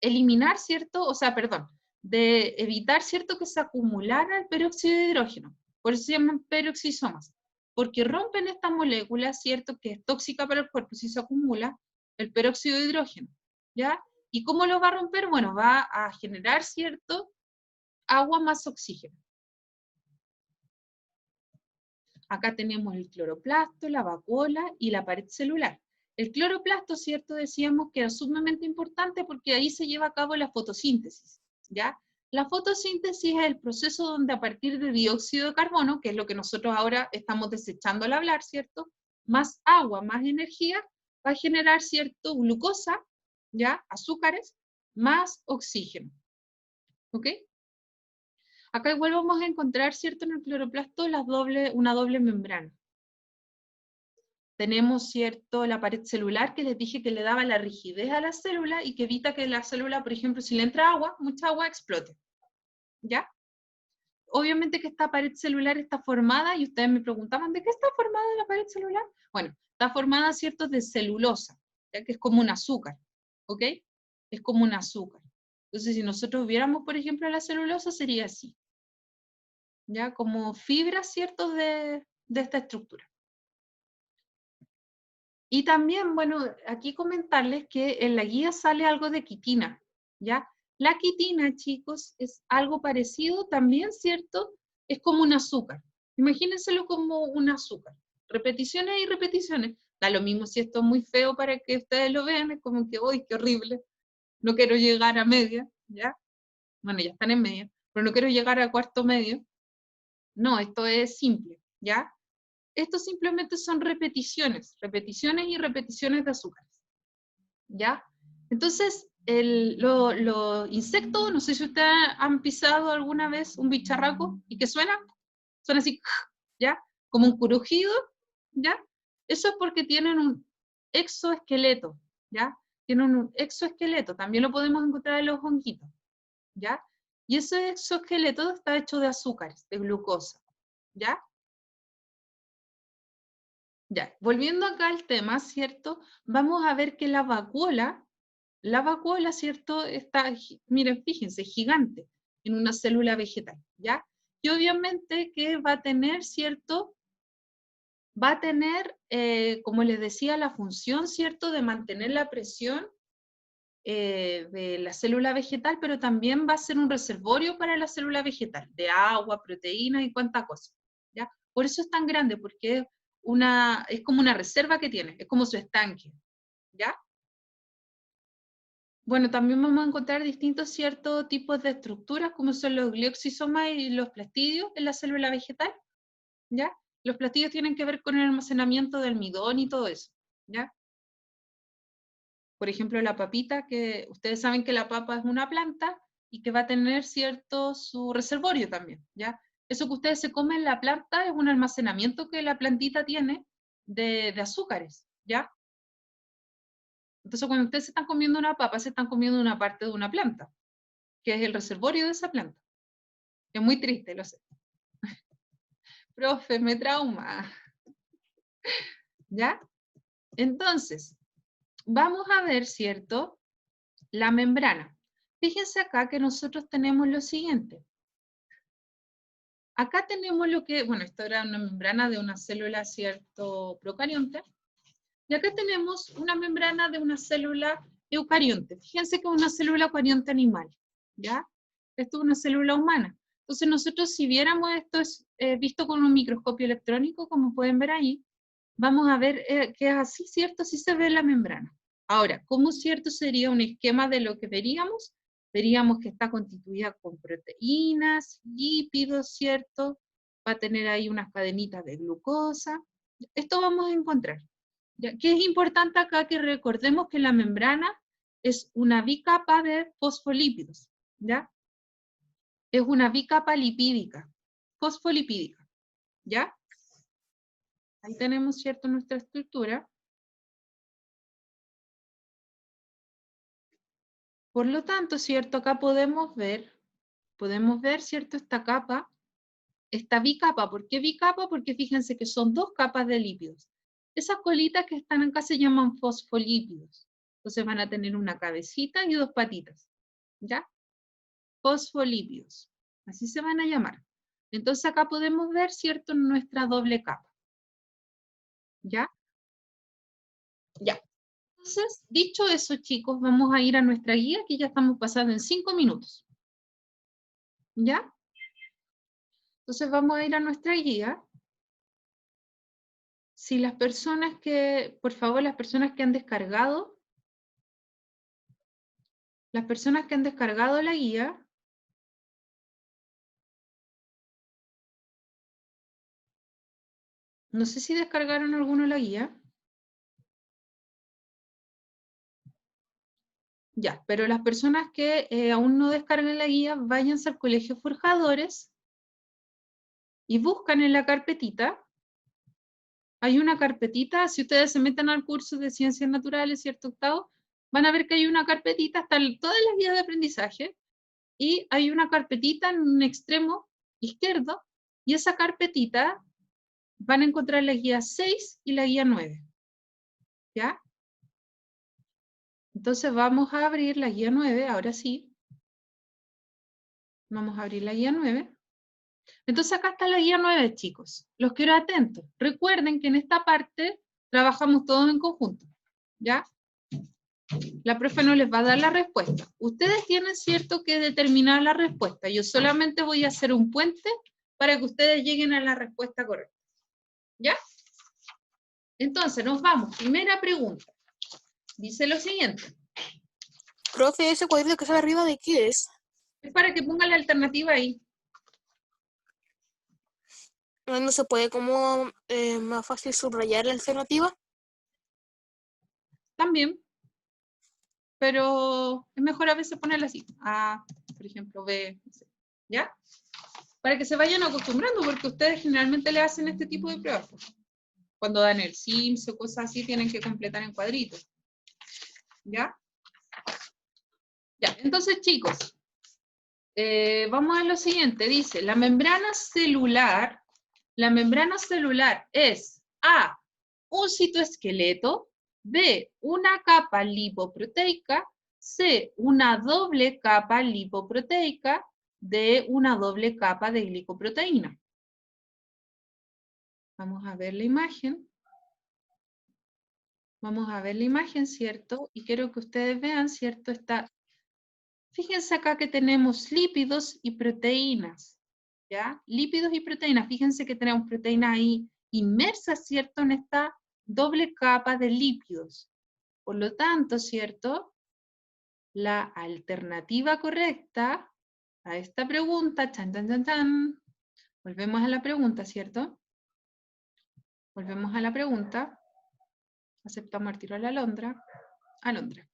[SPEAKER 1] eliminar, ¿cierto?, o sea, perdón, de evitar, ¿cierto?, que se acumulara el peróxido de hidrógeno. Por eso se llaman peroxisomas, porque rompen esta molécula, ¿cierto?, que es tóxica para el cuerpo si se acumula el peróxido de hidrógeno, ¿ya? ¿Y cómo lo va a romper? Bueno, va a generar, ¿cierto?, agua más oxígeno. Acá tenemos el cloroplasto, la vacuola y la pared celular. El cloroplasto, ¿cierto? Decíamos que era sumamente importante porque ahí se lleva a cabo la fotosíntesis, ¿ya? La fotosíntesis es el proceso donde a partir de dióxido de carbono, que es lo que nosotros ahora estamos desechando al hablar, ¿cierto?, más agua, más energía, va a generar, ¿cierto?, glucosa, ¿ya?, azúcares, más oxígeno, ¿ok? Acá igual vamos a encontrar, ¿cierto?, en el cloroplasto una doble membrana. Tenemos, ¿cierto?, la pared celular que les dije que le daba la rigidez a la célula y que evita que la célula, por ejemplo, si le entra agua, mucha agua, explote. ¿Ya? Obviamente que esta pared celular está formada, y ustedes me preguntaban, ¿de qué está formada la pared celular? Bueno, está formada, ¿cierto?, de celulosa, ¿ya?, que es como un azúcar, ¿ok? Es como un azúcar. Entonces, si nosotros viéramos, por ejemplo, la celulosa, sería así, ¿ya? Como fibras, ¿cierto?, de esta estructura. Y también, bueno, aquí comentarles que en la guía sale algo de quitina, ¿ya? La quitina, chicos, es algo parecido también, ¿cierto? Es como un azúcar. Imagínenselo como un azúcar. Repeticiones y repeticiones. Da lo mismo si esto es muy feo para que ustedes lo vean, es como que, ¡uy, qué horrible! No quiero llegar a media, ¿ya? Bueno, ya están en media, pero no quiero llegar a cuarto medio. No, esto es simple, ¿ya? Esto simplemente son repeticiones, repeticiones y repeticiones de azúcares, ¿ya? Entonces, los insectos, no sé si ustedes han pisado alguna vez un bicharraco y que suena así, ¿ya? Como un crujido, ¿ya? Eso es porque tienen un exoesqueleto, ¿ya? Tienen un exoesqueleto, también lo podemos encontrar en los honguitos, ¿ya? Y ese exoesqueleto está hecho de azúcares, de glucosa, ¿ya? Ya, volviendo acá al tema, ¿cierto? Vamos a ver que la vacuola, ¿cierto? Está, miren, fíjense, gigante en una célula vegetal, ¿ya? Y obviamente que va a tener, ¿cierto? va a tener, como les decía, la función, ¿cierto?, de mantener la presión de la célula vegetal, pero también va a ser un reservorio para la célula vegetal, de agua, proteínas y cuánta cosa, ¿ya? Por eso es tan grande, porque es como una reserva que tiene, es como su estanque, ¿ya? Bueno, también vamos a encontrar distintos ciertos tipos de estructuras, como son los glioxisomas y los plastidios en la célula vegetal, ¿ya? Los plastidios tienen que ver con el almacenamiento de almidón y todo eso, ¿ya? Por ejemplo, la papita, que ustedes saben que la papa es una planta y que va a tener cierto su reservorio también, ¿ya? Eso que ustedes se comen, la planta, es un almacenamiento que la plantita tiene de azúcares, ¿ya? Entonces, cuando ustedes se están comiendo una papa, se están comiendo una parte de una planta, que es el reservorio de esa planta. Es muy triste, lo sé. Profe, me trauma. ¿Ya? Entonces, vamos a ver, ¿cierto? La membrana. Fíjense acá que nosotros tenemos lo siguiente. Acá tenemos lo que, bueno, esto era una membrana de una célula, ¿cierto?, procarionte. Y acá tenemos una membrana de una célula eucarionte. Fíjense que es una célula eucarionte animal, ¿ya? Esto es una célula humana. Entonces nosotros, si viéramos esto visto con un microscopio electrónico, como pueden ver ahí, vamos a ver que es así, ¿cierto? Así se ve la membrana. Ahora, ¿cómo cierto sería un esquema de lo que veríamos? Veríamos que está constituida con proteínas, lípidos, ¿cierto? Va a tener ahí unas cadenitas de glucosa. Esto vamos a encontrar. ¿Ya? ¿Qué es importante acá? Que recordemos que la membrana es una bicapa de fosfolípidos, ¿ya? Es una bicapa lipídica, fosfolipídica, ¿ya? Ahí tenemos, ¿cierto?, nuestra estructura. Por lo tanto, ¿cierto? Acá podemos ver, ¿cierto?, esta capa, esta bicapa. ¿Por qué bicapa? Porque fíjense que son dos capas de lípidos. Esas colitas que están acá se llaman fosfolípidos. Entonces van a tener una cabecita y dos patitas, ¿ya? Fosfolípidos, así se van a llamar. Entonces acá podemos ver, ¿cierto?, nuestra doble capa. ¿Ya? Ya. Entonces, dicho eso, chicos, vamos a ir a nuestra guía, que ya estamos pasando en 5 minutos. ¿Ya? Entonces vamos a ir a nuestra guía. Si las personas que, por favor, las personas que han descargado la guía, no sé si descargaron alguno la guía. Ya, pero las personas que aún no descargan la guía, váyanse al Colegio Forjadores y buscan en la carpetita. Hay una carpetita, si ustedes se meten al curso de Ciencias Naturales, ¿cierto, octavo? Van a ver que hay una carpetita, están todas las guías de aprendizaje, y hay una carpetita en un extremo izquierdo, y esa carpetita van a encontrar la guía 6 y la guía 9. ¿Ya? Entonces vamos a abrir la guía 9, ahora sí. Vamos a abrir la guía 9. Entonces acá está la guía 9, chicos. Los quiero atentos. Recuerden que en esta parte trabajamos todos en conjunto. ¿Ya? La profe no les va a dar la respuesta. Ustedes tienen, cierto, que determinar la respuesta. Yo solamente voy a hacer un puente para que ustedes lleguen a la respuesta correcta. ¿Ya? Entonces, nos vamos. Primera pregunta. Dice lo siguiente.
[SPEAKER 2] Profe, ese cuadrito que está arriba, ¿de qué es?
[SPEAKER 1] Es para que pongan la alternativa ahí.
[SPEAKER 2] ¿No se puede como más fácil subrayar la alternativa?
[SPEAKER 1] También. Pero es mejor a veces ponerla así. A, por ejemplo, B. No sé. ¿Ya? Para que se vayan acostumbrando, porque ustedes generalmente le hacen este tipo de pruebas. Cuando dan el Sims o cosas así, tienen que completar en cuadritos. ¿Ya? Ya, entonces, chicos, vamos a lo siguiente. Dice, la membrana celular es A, un citoesqueleto, B, una capa lipoproteica, C, una doble capa lipoproteica, D, una doble capa de glicoproteína. Vamos a ver la imagen. Vamos a ver la imagen, ¿cierto? Y quiero que ustedes vean, ¿cierto? Fíjense acá que tenemos lípidos y proteínas, ¿ya? Lípidos y proteínas. Fíjense que tenemos proteínas ahí inmersas, ¿cierto? En esta doble capa de lípidos. Por lo tanto, ¿cierto? La alternativa correcta a esta pregunta, chan, chan, chan, chan. Volvemos a la pregunta, ¿cierto? Volvemos a la pregunta. Aceptamos el tiro a la alondra. Alondra.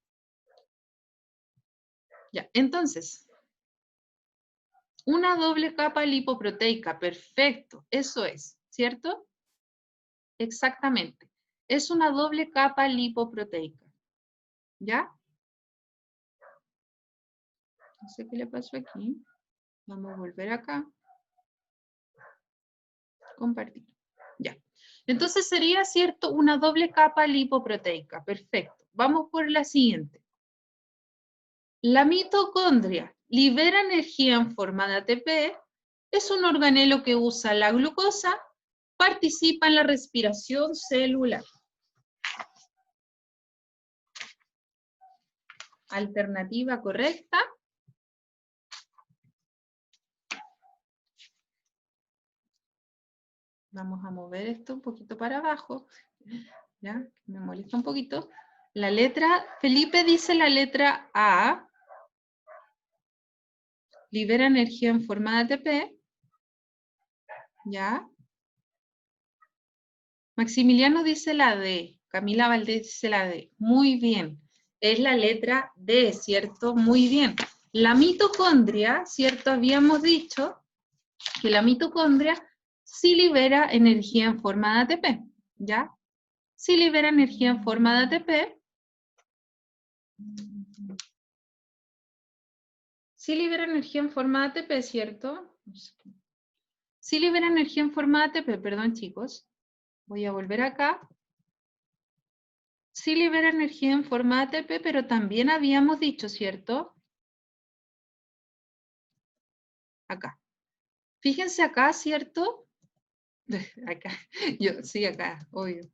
[SPEAKER 1] Ya, entonces, una doble capa lipoproteica, perfecto, eso es, ¿cierto? Exactamente, es una doble capa lipoproteica, ¿ya? No sé qué le pasó aquí, vamos a volver acá, compartir, ya. Entonces sería, ¿cierto? Una doble capa lipoproteica, perfecto. Vamos por la siguiente. La mitocondria libera energía en forma de ATP, es un organelo que usa la glucosa, participa en la respiración celular. Alternativa correcta. Vamos a mover esto un poquito para abajo, ¿ya? Me molesta un poquito. La letra, Felipe dice la letra A, libera energía en forma de ATP, ¿ya? Maximiliano dice la D, Camila Valdés dice la D, muy bien. Es la letra D, ¿cierto? Muy bien. La mitocondria, ¿cierto? Habíamos dicho que la mitocondria sí libera energía en forma de ATP, ¿ya? Sí libera energía en forma de ATP. Sí libera energía en forma de ATP, ¿cierto? Sí libera energía en forma de ATP, perdón chicos. Voy a volver acá. Sí libera energía en forma de ATP, pero también habíamos dicho, ¿cierto? Acá. Fíjense acá, ¿cierto? Acá. Sí, acá, obvio.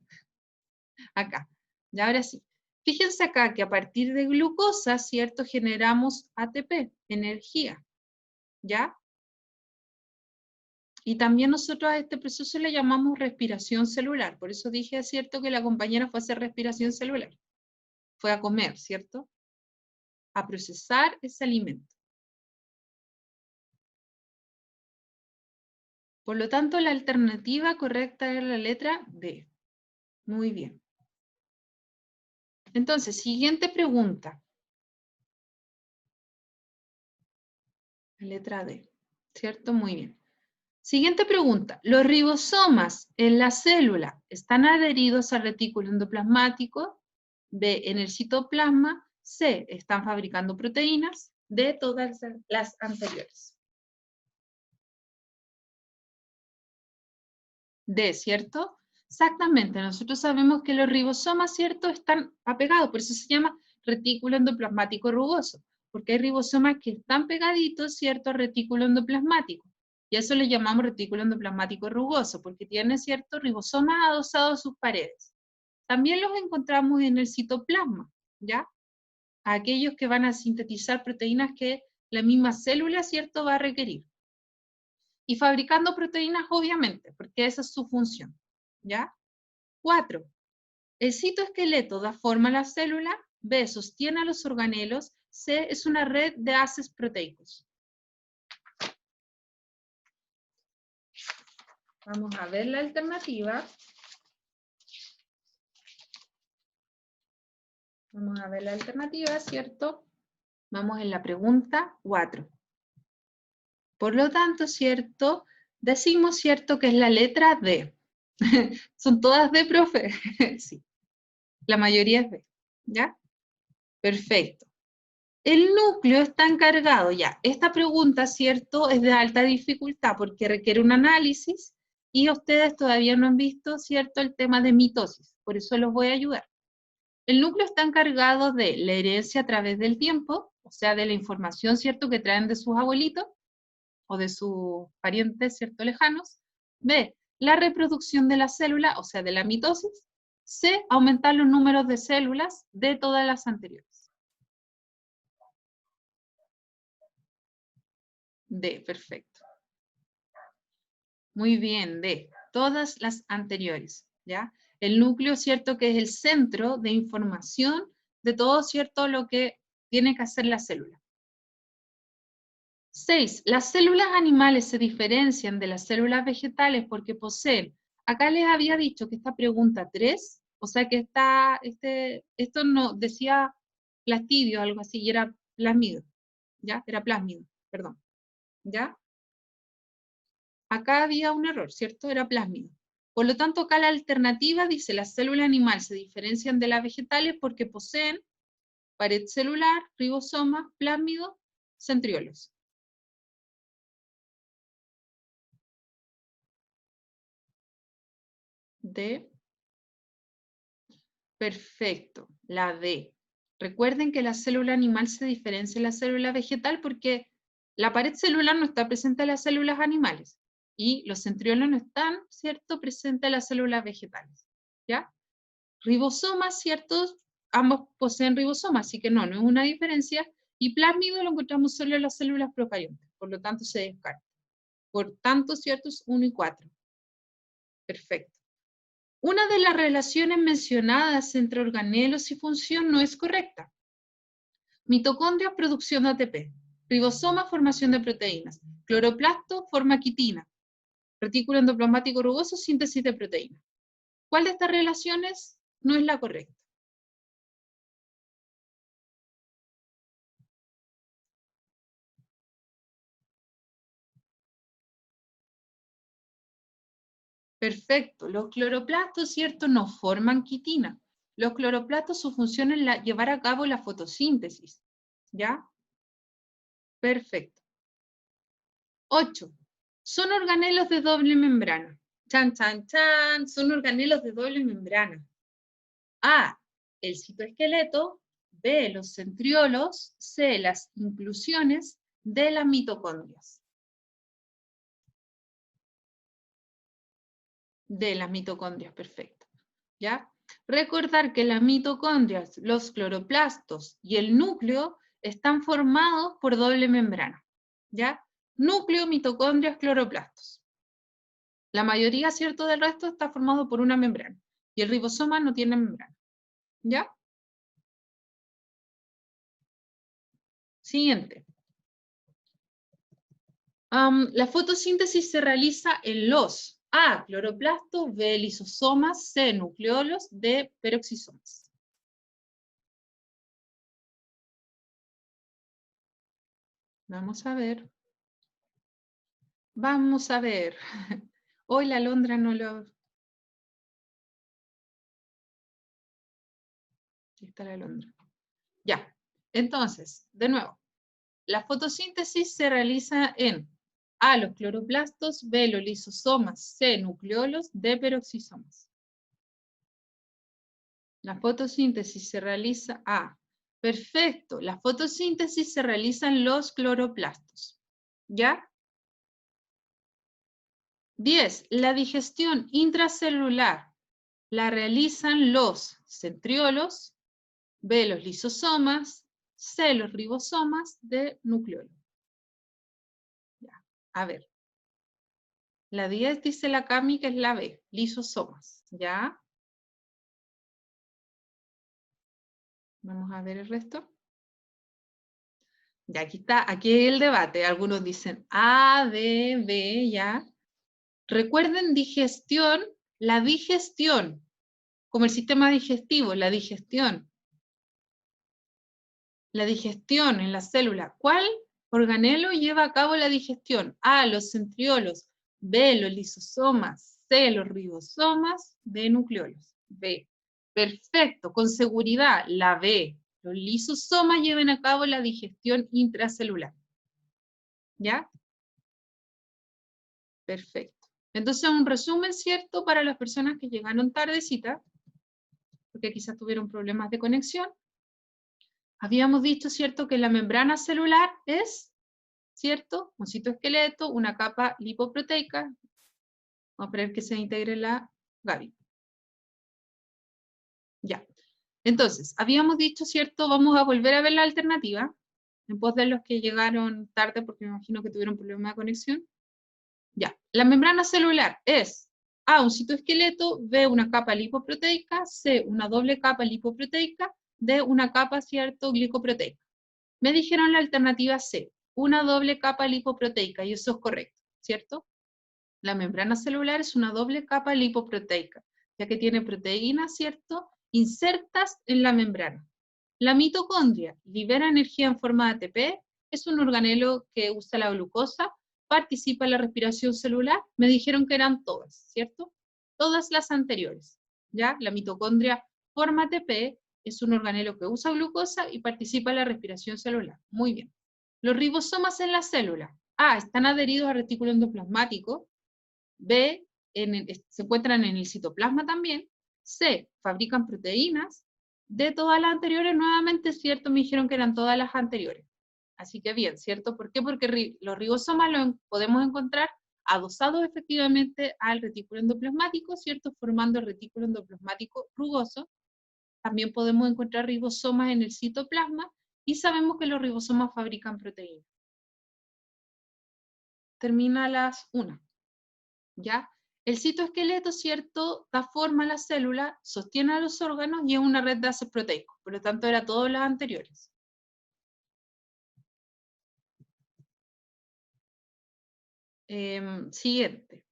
[SPEAKER 1] Acá. Y ahora sí. Fíjense acá que a partir de glucosa, ¿cierto? Generamos ATP, energía. ¿Ya? Y también nosotros a este proceso le llamamos respiración celular. Por eso dije, ¿cierto? Que la compañera fue a hacer respiración celular. Fue a comer, ¿cierto? A procesar ese alimento. Por lo tanto, la alternativa correcta es la letra D. Muy bien. Entonces, siguiente pregunta. La letra D. ¿Cierto? Muy bien. Siguiente pregunta. ¿Los ribosomas en la célula están adheridos al retículo endoplasmático? B, en el citoplasma. C, están fabricando proteínas. D, todas las anteriores. D, ¿cierto? Exactamente. Nosotros sabemos que los ribosomas, ¿cierto? Están apegados, por eso se llama retículo endoplasmático rugoso, porque hay ribosomas que están pegaditos, ¿cierto? Al retículo endoplasmático. Y a eso le llamamos retículo endoplasmático rugoso, porque tiene, ¿cierto? Ribosomas adosados a sus paredes. También los encontramos en el citoplasma, ¿ya? Aquellos que van a sintetizar proteínas que la misma célula, ¿cierto?, va a requerir. Y fabricando proteínas, obviamente, porque esa es su función, ¿ya? 4. El citoesqueleto da forma a la célula. B, sostiene a los organelos. C, es una red de haces proteicos. Vamos a ver la alternativa. Vamos a ver la alternativa, ¿cierto? Vamos en la pregunta 4. Por lo tanto, ¿cierto? Decimos, ¿cierto?, que es la letra D. ¿Son todas D, profe? Sí. La mayoría es D. ¿Ya? Perfecto. El núcleo está encargado, ya. Esta pregunta, ¿cierto?, es de alta dificultad porque requiere un análisis y ustedes todavía no han visto, ¿cierto?, el tema de mitosis. Por eso los voy a ayudar. El núcleo está encargado de la herencia a través del tiempo, o sea, de la información, ¿cierto?, que traen de sus abuelitos o de sus parientes, ¿cierto?, lejanos. B, la reproducción de la célula, o sea, de la mitosis. C, aumentar los números de células de todas las anteriores. D, perfecto. Muy bien, D, todas las anteriores, ¿ya? El núcleo, ¿cierto? Que es el centro de información de todo, ¿cierto? Lo que tiene que hacer la célula. 6. Las células animales se diferencian de las células vegetales porque poseen, acá les había dicho que esta pregunta 3, o sea que esto no decía plastidio o algo así, y era plásmido, ¿ya? Era plásmido, perdón, ¿ya? Acá había un error, ¿cierto? Era plásmido. Por lo tanto, acá la alternativa dice, las células animales se diferencian de las vegetales porque poseen pared celular, ribosomas, plásmidos, centriolos. D. Perfecto, la D. Recuerden que la célula animal se diferencia de la célula vegetal porque la pared celular no está presente en las células animales y los centriolos no están, ¿cierto?, presentes en las células vegetales, ¿ya? Ribosomas, ¿cierto? Ambos poseen ribosomas, así que no es una diferencia. Y plásmido lo encontramos solo en las células procariontes, por lo tanto se descarta. Por tanto, ¿cierto? Es 1 y 4. Perfecto. Una de las relaciones mencionadas entre organelos y función no es correcta. Mitocondria, producción de ATP. Ribosoma, formación de proteínas. Cloroplasto, forma quitina. Retículo endoplasmático rugoso, síntesis de proteínas. ¿Cuál de estas relaciones no es la correcta? Perfecto. Los cloroplastos, ¿cierto?, no forman quitina. Los cloroplastos, su función es llevar a cabo la fotosíntesis. ¿Ya? Perfecto. 8. Son organelos de doble membrana. Chan, chan, chan. Son organelos de doble membrana. A, el citoesqueleto. B, los centriolos. C, las inclusiones. D, las mitocondrias. De las mitocondrias, perfecto. ¿Ya? Recordar que las mitocondrias, los cloroplastos y el núcleo están formados por doble membrana. ¿Ya? Núcleo, mitocondrias, cloroplastos. La mayoría, ¿cierto?, del resto está formado por una membrana. Y el ribosoma no tiene membrana. ¿Ya? Siguiente. La fotosíntesis se realiza en los A, cloroplastos, B, lisosomas, C, nucleolos, D, peroxisomas. Vamos a ver. Vamos a ver. Hoy la alondra no lo... Aquí está la alondra. Ya. Entonces, de nuevo. La fotosíntesis se realiza en A, los cloroplastos, B, los lisosomas, C, nucleolos, D, peroxisomas. La fotosíntesis se realiza A. Perfecto. La fotosíntesis se realiza en los cloroplastos. ¿Ya? 10. La digestión intracelular la realizan los centriolos, B, los lisosomas, C, los ribosomas, D, nucleolos. Ya. A ver. La 10 dice la Cami que es la B, lisosomas. ¿Ya? Vamos a ver el resto. Ya, aquí está, aquí hay el debate. Algunos dicen A, D, B, ¿ya? Recuerden digestión, la digestión, como el sistema digestivo, la digestión. La digestión en la célula. ¿Cuál organelo lleva a cabo la digestión? A, los centriolos, B, los lisosomas, C, los ribosomas, D, nucleolos. B. Perfecto, con seguridad, la B. Los lisosomas llevan a cabo la digestión intracelular. ¿Ya? Perfecto. Entonces, un resumen, ¿cierto? Para las personas que llegaron tardecita, porque quizás tuvieron problemas de conexión. Habíamos dicho, ¿cierto?, que la membrana celular es, ¿cierto?, un citoesqueleto, una capa lipoproteica, Vamos a esperar que se integre la Gaby. Ya. Entonces, habíamos dicho, ¿cierto? Vamos a volver a ver la alternativa, en pos de los que llegaron tarde, porque me imagino que tuvieron problema de conexión. Ya. La membrana celular es A, un citoesqueleto, B, una capa lipoproteica, C, una doble capa lipoproteica, D, una capa, ¿cierto?, glicoproteica. Me dijeron la alternativa C, una doble capa lipoproteica, y eso es correcto, ¿cierto? La membrana celular es una doble capa lipoproteica, ya que tiene proteínas, ¿cierto?, insertas en la membrana. La mitocondria libera energía en forma de ATP, es un organelo que usa la glucosa, participa en la respiración celular, me dijeron que eran todas, ¿cierto? Todas las anteriores, ¿ya? La mitocondria forma ATP, es un organelo que usa glucosa y participa en la respiración celular. Muy bien. Los ribosomas en la célula. A, están adheridos al retículo endoplasmático. B, se encuentran en el citoplasma también. C, fabrican proteínas. De todas las anteriores, nuevamente, cierto, me dijeron que eran todas las anteriores. Así que bien, ¿cierto? ¿Por qué? Porque los ribosomas los podemos encontrar adosados efectivamente al retículo endoplasmático, ¿cierto? Formando el retículo endoplasmático rugoso. También podemos encontrar ribosomas en el citoplasma y sabemos que los ribosomas fabrican proteínas. Termina a las 1. ¿Ya? El citoesqueleto, ¿cierto?, da forma a la célula, sostiene a los órganos y es una red de ácidos proteicos. Por lo tanto, era todas las anteriores. Siguiente.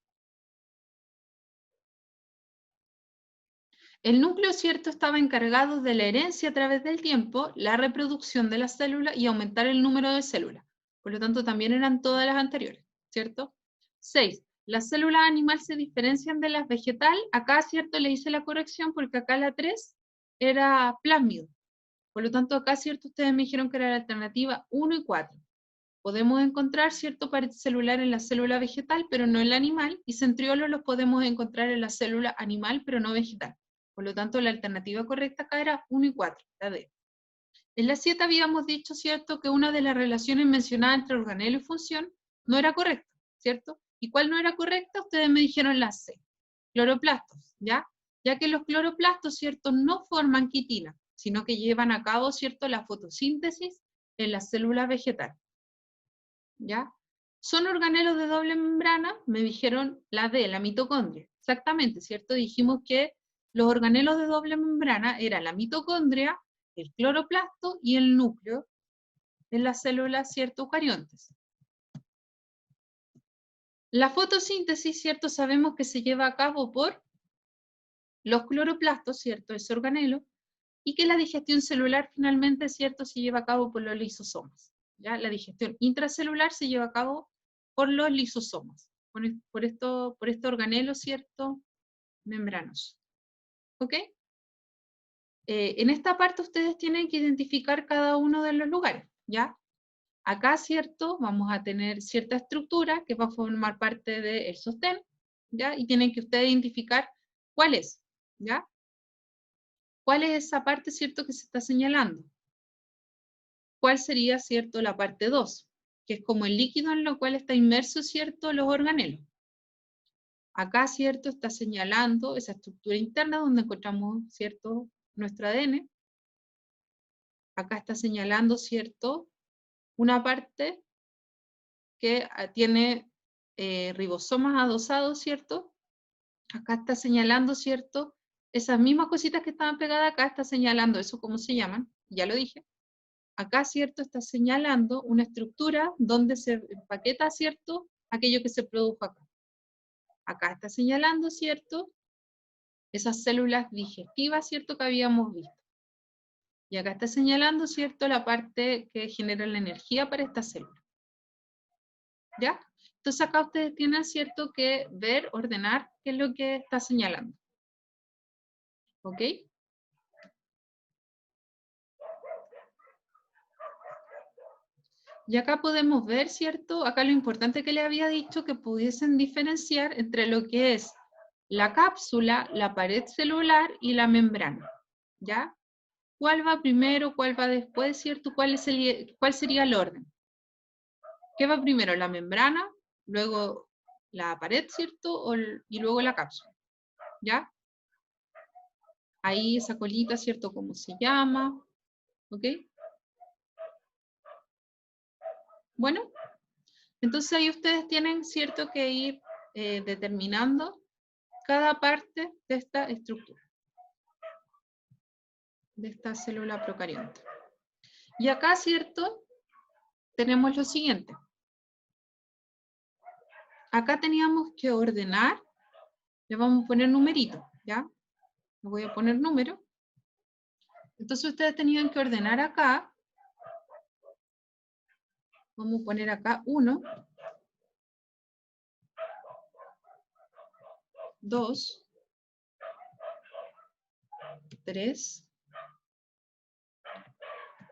[SPEAKER 1] El núcleo, ¿cierto?, estaba encargado de la herencia a través del tiempo, la reproducción de la célula y aumentar el número de células. Por lo tanto, también eran todas las anteriores, ¿cierto? 6. Las células animales se diferencian de las vegetales. Acá, ¿cierto?, le hice la corrección porque acá la 3 era plásmido. Por lo tanto, acá, ¿cierto?, ustedes me dijeron que era la alternativa 1 y 4. Podemos encontrar, ¿cierto?, pared celular en la célula vegetal, pero no en la animal, y centriolos los podemos encontrar en la célula animal, pero no vegetal. Por lo tanto, la alternativa correcta acá era 1 y 4, la D. En la 7 habíamos dicho, ¿cierto?, que una de las relaciones mencionadas entre organelo y función no era correcta, ¿cierto? ¿Y cuál no era correcta? Ustedes me dijeron la C, cloroplastos, ¿ya? Ya que los cloroplastos, ¿cierto?, no forman quitina, sino que llevan a cabo, ¿cierto?, la fotosíntesis en la célula vegetal, ¿ya? ¿Son organelos de doble membrana? Me dijeron la D, la mitocondria. Exactamente, ¿cierto? Dijimos que los organelos de doble membrana eran la mitocondria, el cloroplasto y el núcleo en las células, ¿cierto?, eucariontes. La fotosíntesis, ¿cierto?, sabemos que se lleva a cabo por los cloroplastos, ¿cierto?, ese organelo, y que la digestión celular finalmente, ¿cierto?, se lleva a cabo por los lisosomas. ¿Ya? La digestión intracelular se lleva a cabo por los lisosomas, por este organelo, ¿cierto?, membranoso. ¿Ok? En esta parte ustedes tienen que identificar cada uno de los lugares, ¿ya? Acá, ¿cierto?, vamos a tener cierta estructura que va a formar parte del sostén, ¿ya? Y tienen que ustedes identificar cuál es, ¿ya? ¿Cuál es esa parte, cierto, que se está señalando? ¿Cuál sería, cierto, la parte 2? Que es como el líquido en lo cual está inmerso, cierto, los organelos. Acá, cierto, está señalando esa estructura interna donde encontramos, cierto, nuestro ADN. Acá está señalando, cierto, una parte que tiene ribosomas adosados, ¿cierto? Acá está señalando, ¿cierto? Esas mismas cositas que estaban pegadas acá, está señalando eso, ¿cómo se llaman? Ya lo dije. Acá, ¿cierto? Está señalando una estructura donde se empaqueta, ¿cierto?, aquello que se produjo acá. Acá está señalando, ¿cierto?, esas células digestivas, ¿cierto?, que habíamos visto. Y acá está señalando, ¿cierto?, la parte que genera la energía para esta célula. ¿Ya? Entonces acá ustedes tienen, ¿cierto?, que ver, ordenar qué es lo que está señalando. ¿Ok? Y acá podemos ver, ¿cierto? Acá lo importante que le había dicho, que pudiesen diferenciar entre lo que es la cápsula, la pared celular y la membrana, ¿ya? ¿Cuál va primero, cuál va después, ¿cierto? ¿Cuál sería el orden? ¿Qué va primero? La membrana, luego la pared, ¿cierto? Y luego la cápsula, ¿ya? Ahí esa colita, ¿cierto? ¿Cómo se llama? ¿Ok? Bueno, entonces ahí ustedes tienen, ¿cierto? Que ir determinando cada parte de esta estructura, de esta célula procarionte. Y acá, ¿cierto? Tenemos lo siguiente. Acá teníamos que ordenar, le vamos a poner numerito, ¿ya? Le voy a poner número. Entonces ustedes tenían que ordenar acá. Vamos a poner acá 1, 2, 3,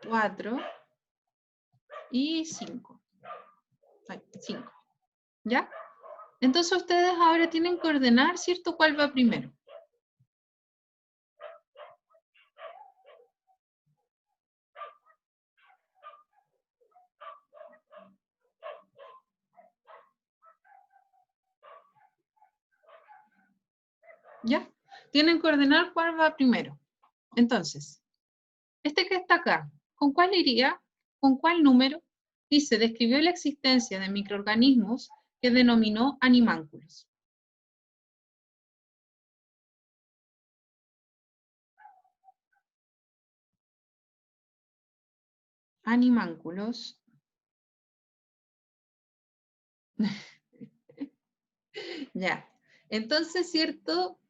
[SPEAKER 1] 4 y 5. 5. ¿Ya? Entonces ustedes ahora tienen que ordenar, ¿cierto? ¿Cuál va primero? ¿Ya? Tienen que ordenar cuál va primero. Entonces, este que está acá, ¿con cuál iría? ¿Con cuál número? Dice, describió la existencia de microorganismos que denominó animánculos. Animánculos. Ya. Entonces, ¿cierto?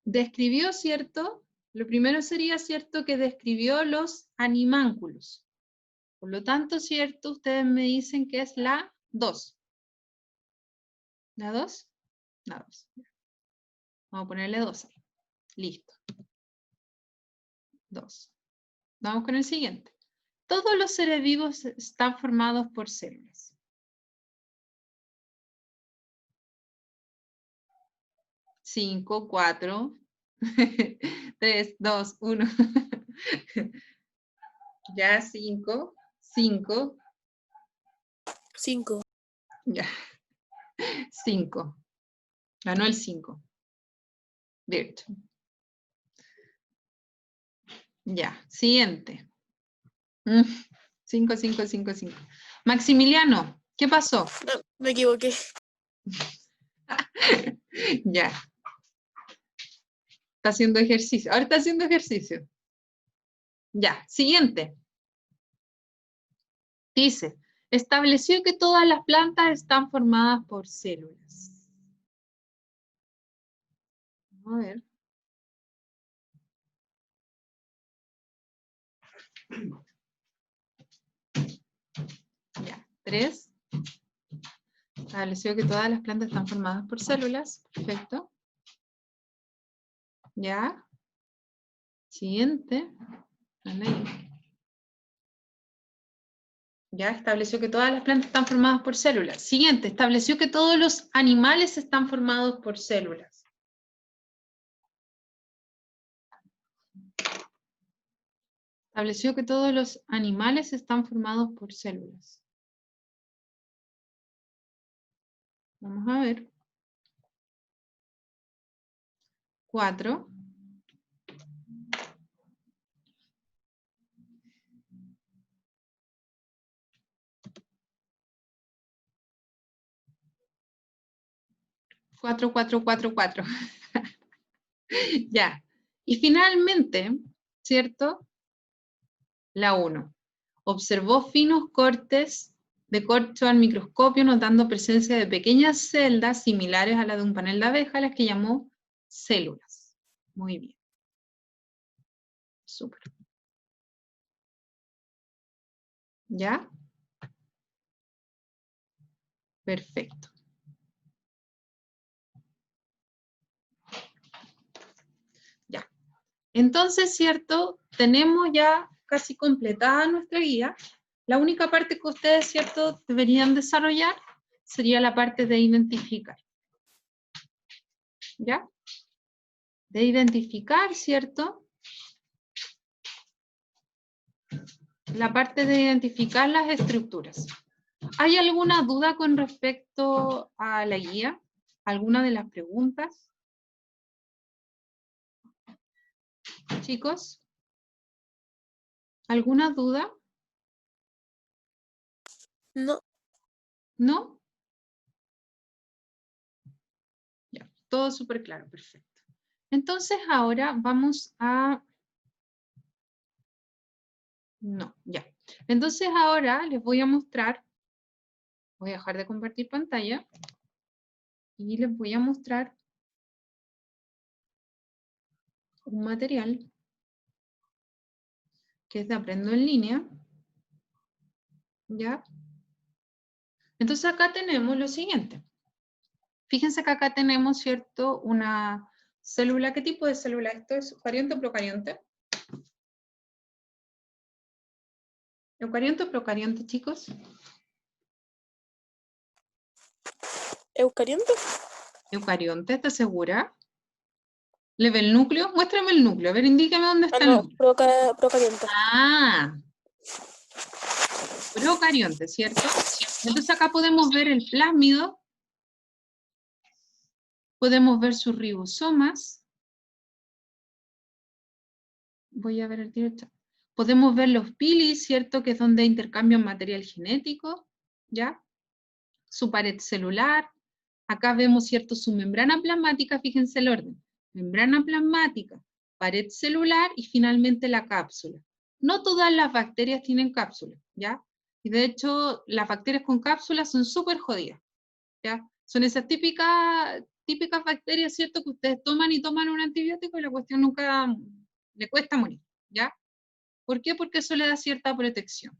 [SPEAKER 1] Describió, ¿cierto? Lo primero sería, ¿cierto? Que describió los animánculos. Por lo tanto, ¿cierto? Ustedes me dicen que es la 2. ¿La 2? La 2. Vamos a ponerle 2 ahí. Listo. 2. Vamos con el siguiente. Todos los seres vivos están formados por células. Cinco, 4, 3, 2, 1. Ya, 5, 5.
[SPEAKER 2] 5.
[SPEAKER 1] Ya, 5. Ganó el 5. Dirt. Ya, siguiente. 5, 5, 5, 5. Maximiliano, ¿qué pasó?
[SPEAKER 2] No, me equivoqué.
[SPEAKER 1] Ya. Está haciendo ejercicio. Ahora está haciendo ejercicio. Ya, siguiente. Dice, estableció que todas las plantas están formadas por células. Vamos a ver. Ya, 3. Estableció que todas las plantas están formadas por células. Perfecto. Ya. Siguiente. Ya estableció que todas las plantas están formadas por células. Siguiente, estableció que todos los animales están formados por células. Estableció que todos los animales están formados por células. Vamos a ver. 4. Cuatro, 4, 4, 4. Ya. Y finalmente, ¿cierto? La 1. Observó finos cortes de corcho al microscopio, notando presencia de pequeñas celdas similares a las de un panel de abeja, las que llamó células. Muy bien. Súper. ¿Ya? Perfecto. Ya. Entonces, ¿cierto? Tenemos ya casi completada nuestra guía. La única parte que ustedes, ¿cierto?, deberían desarrollar sería la parte de identificar. ¿Ya? De identificar, ¿cierto? La parte de identificar las estructuras. ¿Hay alguna duda con respecto a la guía? ¿Alguna de las preguntas? Chicos, ¿alguna duda?
[SPEAKER 2] No.
[SPEAKER 1] ¿No? Ya, todo súper claro, perfecto. Entonces ahora vamos a... No, ya. Entonces ahora les voy a mostrar, voy a dejar de compartir pantalla y les voy a mostrar un material que es de Aprendo en Línea, ¿ya? Entonces acá tenemos lo siguiente. Fíjense que acá tenemos, ¿cierto? Una célula. ¿Qué tipo de célula esto es? ¿Eucarionte o procarionte? ¿Eucarionte o procarionte, chicos?
[SPEAKER 2] ¿Eucarionte?
[SPEAKER 1] Eucarionte, ¿estás segura? ¿Le ve el núcleo? Muéstrame el núcleo. A ver, indíqueme dónde está el
[SPEAKER 2] No,
[SPEAKER 1] núcleo.
[SPEAKER 2] procarionte.
[SPEAKER 1] Ah, procarionte, ¿cierto? Entonces acá podemos ver el plásmido, podemos ver sus ribosomas. Voy a ver el directo. Podemos ver los pili, ¿cierto? Que es donde intercambian material genético, ¿ya? Su pared celular. Acá vemos, ¿cierto? Su membrana plasmática, fíjense el orden. Membrana plasmática, pared celular y finalmente la cápsula. No todas las bacterias tienen cápsula, ¿ya? Y de hecho, las bacterias con cápsula son súper jodidas, ¿ya? Son esas típicas bacterias, ¿cierto? Que ustedes toman y toman un antibiótico y la cuestión nunca le cuesta morir, ¿ya? ¿Por qué? Porque eso le da cierta protección,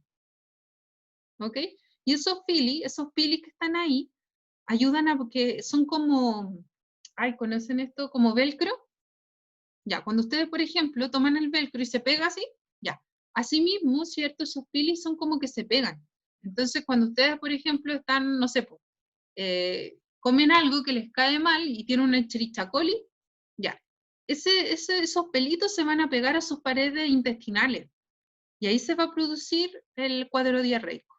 [SPEAKER 1] ¿ok? Y esos pili que están ahí, ayudan a, porque son como, ay, ¿conocen esto? Como velcro. Ya, cuando ustedes, por ejemplo, toman el velcro y se pega así, ya. Así mismo, ¿cierto? Esos pilis son como que se pegan. Entonces, cuando ustedes, por ejemplo, están, no sé, comen algo que les cae mal y tienen una Escherichia coli, ya. Esos pelitos se van a pegar a sus paredes intestinales. Y ahí se va a producir el cuadro diarreico.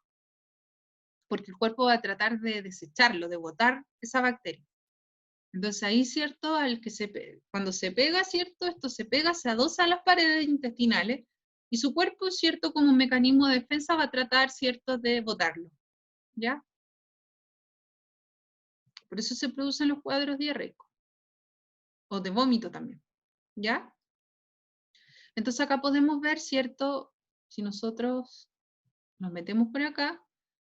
[SPEAKER 1] Porque el cuerpo va a tratar de desecharlo, de botar esa bacteria. Entonces ahí, ¿cierto? Cuando se pega, ¿cierto? Esto se pega, se adosa a las paredes intestinales y su cuerpo, ¿cierto? Como un mecanismo de defensa va a tratar, ¿cierto? De botarlo, ¿ya? Por eso se producen los cuadros diarreicos. O de vómito también, ¿ya? Entonces acá podemos ver, ¿cierto? Si nosotros nos metemos por acá,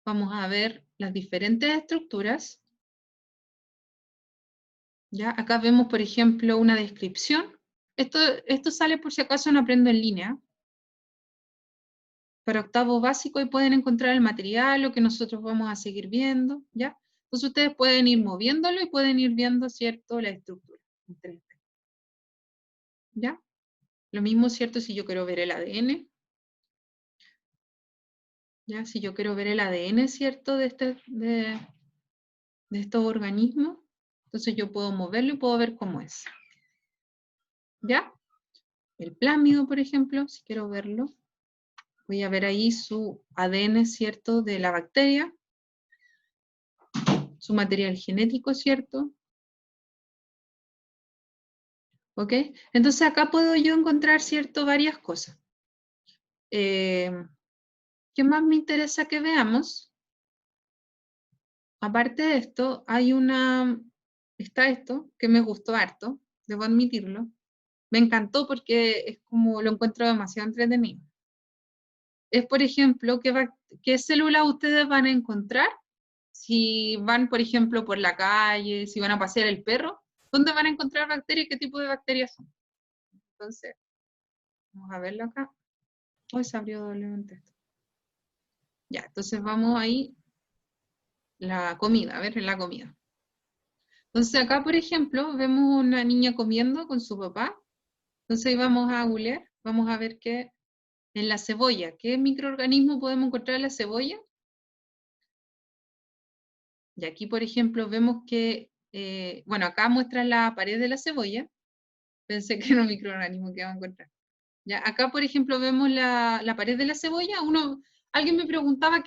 [SPEAKER 1] vamos a ver las diferentes estructuras. ¿Ya? Acá vemos, por ejemplo, una descripción. Esto sale por si acaso en Aprendo en Línea. Para octavo básico y pueden encontrar el material, lo que nosotros vamos a seguir viendo, ¿ya? Entonces ustedes pueden ir moviéndolo y pueden ir viendo, ¿cierto? La estructura en 3D, ¿ya? Lo mismo, ¿cierto? Si yo quiero ver el ADN, ¿ya? Si yo quiero ver el ADN, ¿cierto? De estos organismos, entonces yo puedo moverlo y puedo ver cómo es, ¿ya? El plásmido, por ejemplo, si quiero verlo, voy a ver ahí su ADN, ¿cierto? De la bacteria, su material genético, ¿cierto? ¿Ok? Entonces acá puedo yo encontrar, ¿cierto? Varias cosas. ¿Qué más me interesa que veamos? Aparte de esto, está esto, que me gustó harto, debo admitirlo. Me encantó porque es como, lo encuentro demasiado entretenido. Es, por ejemplo, qué células ustedes van a encontrar si van, por ejemplo, por la calle, si van a pasear el perro. ¿Dónde van a encontrar bacterias? ¿Qué tipo de bacterias son? Entonces, vamos a verlo acá. Hoy se abrió doblemente esto. Ya, entonces vamos ahí, la comida, a ver, la comida. Entonces acá, por ejemplo, vemos una niña comiendo con su papá. Entonces ahí vamos a googlear, vamos a ver qué en la cebolla, ¿qué microorganismo podemos encontrar en la cebolla? Y aquí, por ejemplo, vemos que, bueno, acá muestra la pared de la cebolla. Pensé que era un microorganismo que vamos a encontrar. Ya, acá, por ejemplo, vemos la pared de la cebolla. Alguien me preguntaba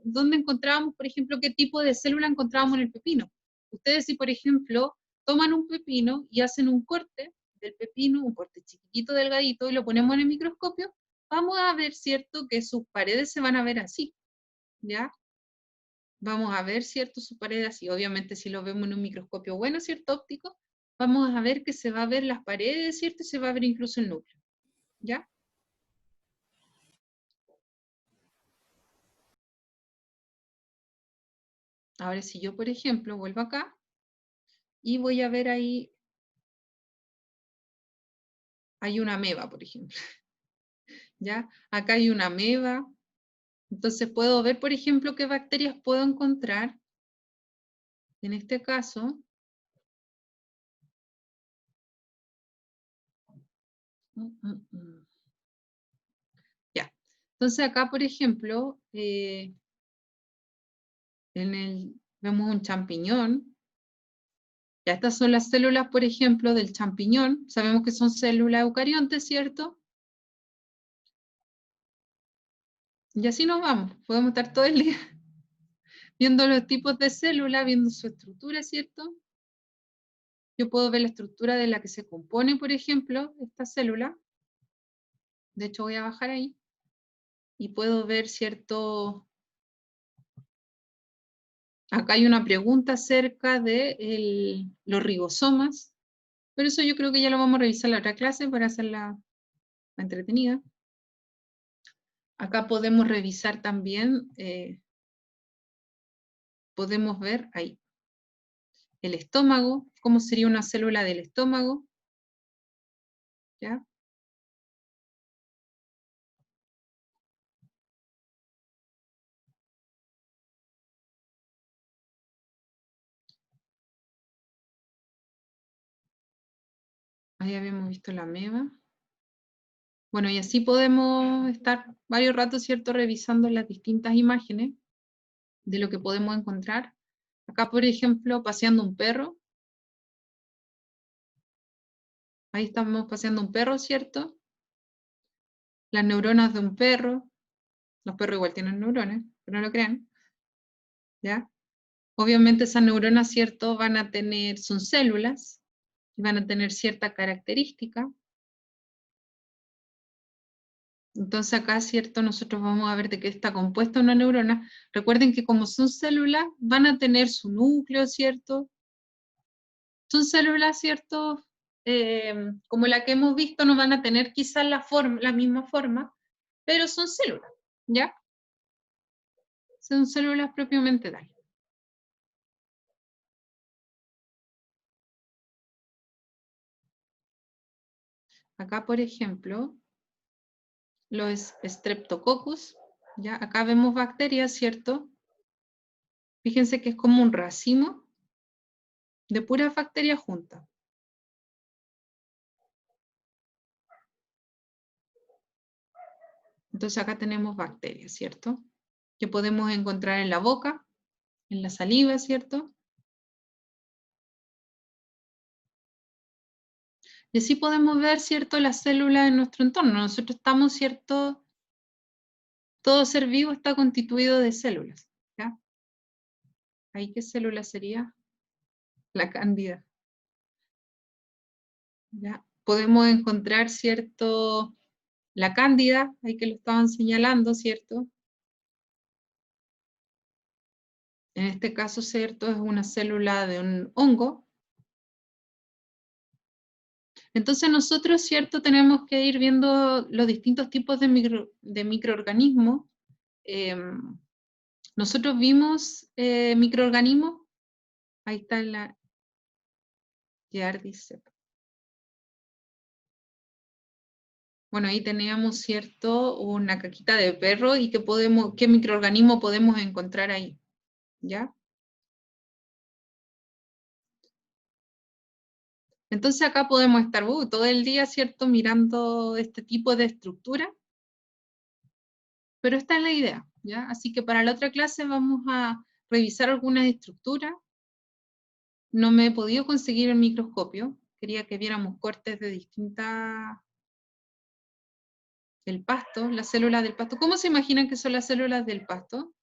[SPEAKER 1] dónde encontrábamos, por ejemplo, qué tipo de célula encontrábamos en el pepino. Ustedes si, por ejemplo, toman un pepino y hacen un corte del pepino, un corte chiquitito, delgadito, y lo ponemos en el microscopio, vamos a ver, ¿cierto?, que sus paredes se van a ver así, ¿ya? Vamos a ver, ¿cierto?, sus paredes así. Obviamente si lo vemos en un microscopio bueno, ¿cierto?, óptico, vamos a ver que se va a ver las paredes, ¿cierto?, y se va a ver incluso el núcleo, ¿ya? Ahora si yo, por ejemplo, vuelvo acá y voy a ver ahí, hay una ameba, por ejemplo, ¿ya? Acá hay una ameba, entonces puedo ver, por ejemplo, qué bacterias puedo encontrar. En este caso, ya. Entonces acá, por ejemplo, vemos un champiñón. Ya, estas son las células, por ejemplo, del champiñón. Sabemos que son células eucariontes, ¿cierto? Y así nos vamos. Podemos estar todo el día viendo los tipos de células, viendo su estructura, ¿cierto? Yo puedo ver la estructura de la que se compone, por ejemplo, esta célula. De hecho, voy a bajar ahí. Y puedo ver, ¿cierto? Acá hay una pregunta acerca de los ribosomas. Pero eso yo creo que ya lo vamos a revisar en la otra clase para hacerla entretenida. Acá podemos revisar también, podemos ver ahí el estómago, cómo sería una célula del estómago. ¿Ya? Ahí habíamos visto la ameba. Bueno, y así podemos estar varios ratos, ¿cierto?, revisando las distintas imágenes de lo que podemos encontrar. Acá, por ejemplo, paseando un perro. Ahí estamos paseando un perro, ¿cierto? Las neuronas de un perro. Los perros igual tienen neuronas, pero no lo crean. ¿Ya? Obviamente esas neuronas, ¿cierto?, van a tener, son células, y van a tener cierta característica. Entonces acá, ¿cierto?, nosotros vamos a ver de qué está compuesta una neurona. Recuerden que como son células, van a tener su núcleo, ¿cierto? Son células, ¿cierto? Como la que hemos visto, no van a tener quizás la misma forma, pero son células, ¿ya? Son células propiamente tales. Acá, por ejemplo, los Streptococcus, ¿ya? Acá vemos bacterias, ¿cierto? Fíjense que es como un racimo de puras bacterias juntas. Entonces acá tenemos bacterias, ¿cierto? Que podemos encontrar en la boca, en la saliva, ¿cierto? Y así podemos ver, ¿cierto?, las células en nuestro entorno. Nosotros estamos, ¿cierto? Todo ser vivo está constituido de células, ¿ya? ¿Ahí qué célula sería? La cándida. ¿Ya? Podemos encontrar, ¿cierto?, la cándida, ahí que lo estaban señalando, ¿cierto? En este caso, ¿cierto?, es una célula de un hongo. Entonces nosotros, ¿cierto?, tenemos que ir viendo los distintos tipos de microorganismos. Nosotros vimos microorganismos, ahí está la Giardiceps. Bueno, ahí teníamos, ¿cierto?, una caquita de perro y qué microorganismo podemos encontrar ahí, ¿ya? Entonces acá podemos estar todo el día, ¿cierto?, mirando este tipo de estructura, pero esta es la idea, ¿ya? Así que para la otra clase vamos a revisar algunas estructuras. No me he podido conseguir el microscopio, quería que viéramos cortes de distintas El pasto, las células del pasto. ¿Cómo se imaginan que son las células del pasto?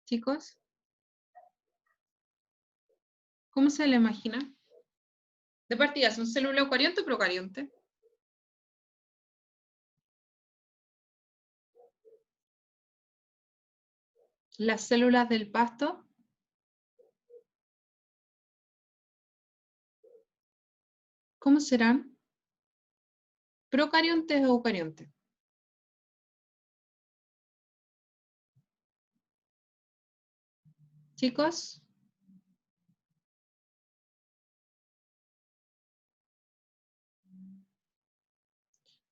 [SPEAKER 1] Chicos, ¿cómo se le imagina? De partida, ¿son células eucarionte o procarionte? Las células del pasto. ¿Cómo serán? ¿Procariontes o eucariontes? Chicos.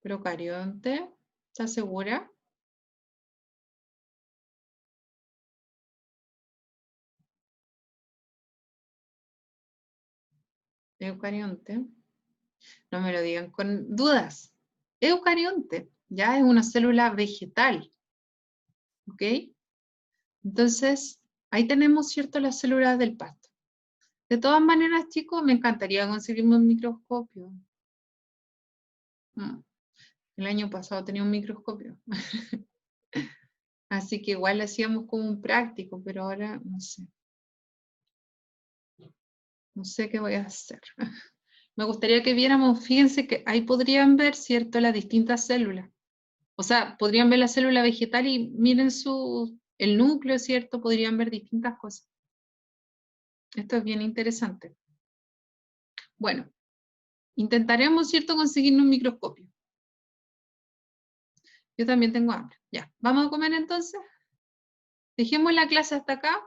[SPEAKER 1] Procarionte. ¿Estás segura? Eucarionte. No me lo digan con dudas. Eucarionte. Ya es una célula vegetal. ¿Ok? Entonces, ahí tenemos, ¿cierto?, las células del pasto. De todas maneras, chicos, me encantaría conseguirme un microscopio. El año pasado tenía un microscopio. Así que igual hacíamos como un práctico, pero ahora no sé. No sé qué voy a hacer. Me gustaría que viéramos, fíjense que ahí podrían ver, ¿cierto?, las distintas células. O sea, podrían ver la célula vegetal y miren el núcleo, ¿cierto? Podrían ver distintas cosas. Esto es bien interesante. Bueno, intentaremos, ¿cierto?, conseguir un microscopio. Yo también tengo hambre. Ya, ¿vamos a comer entonces? Dejemos la clase hasta acá.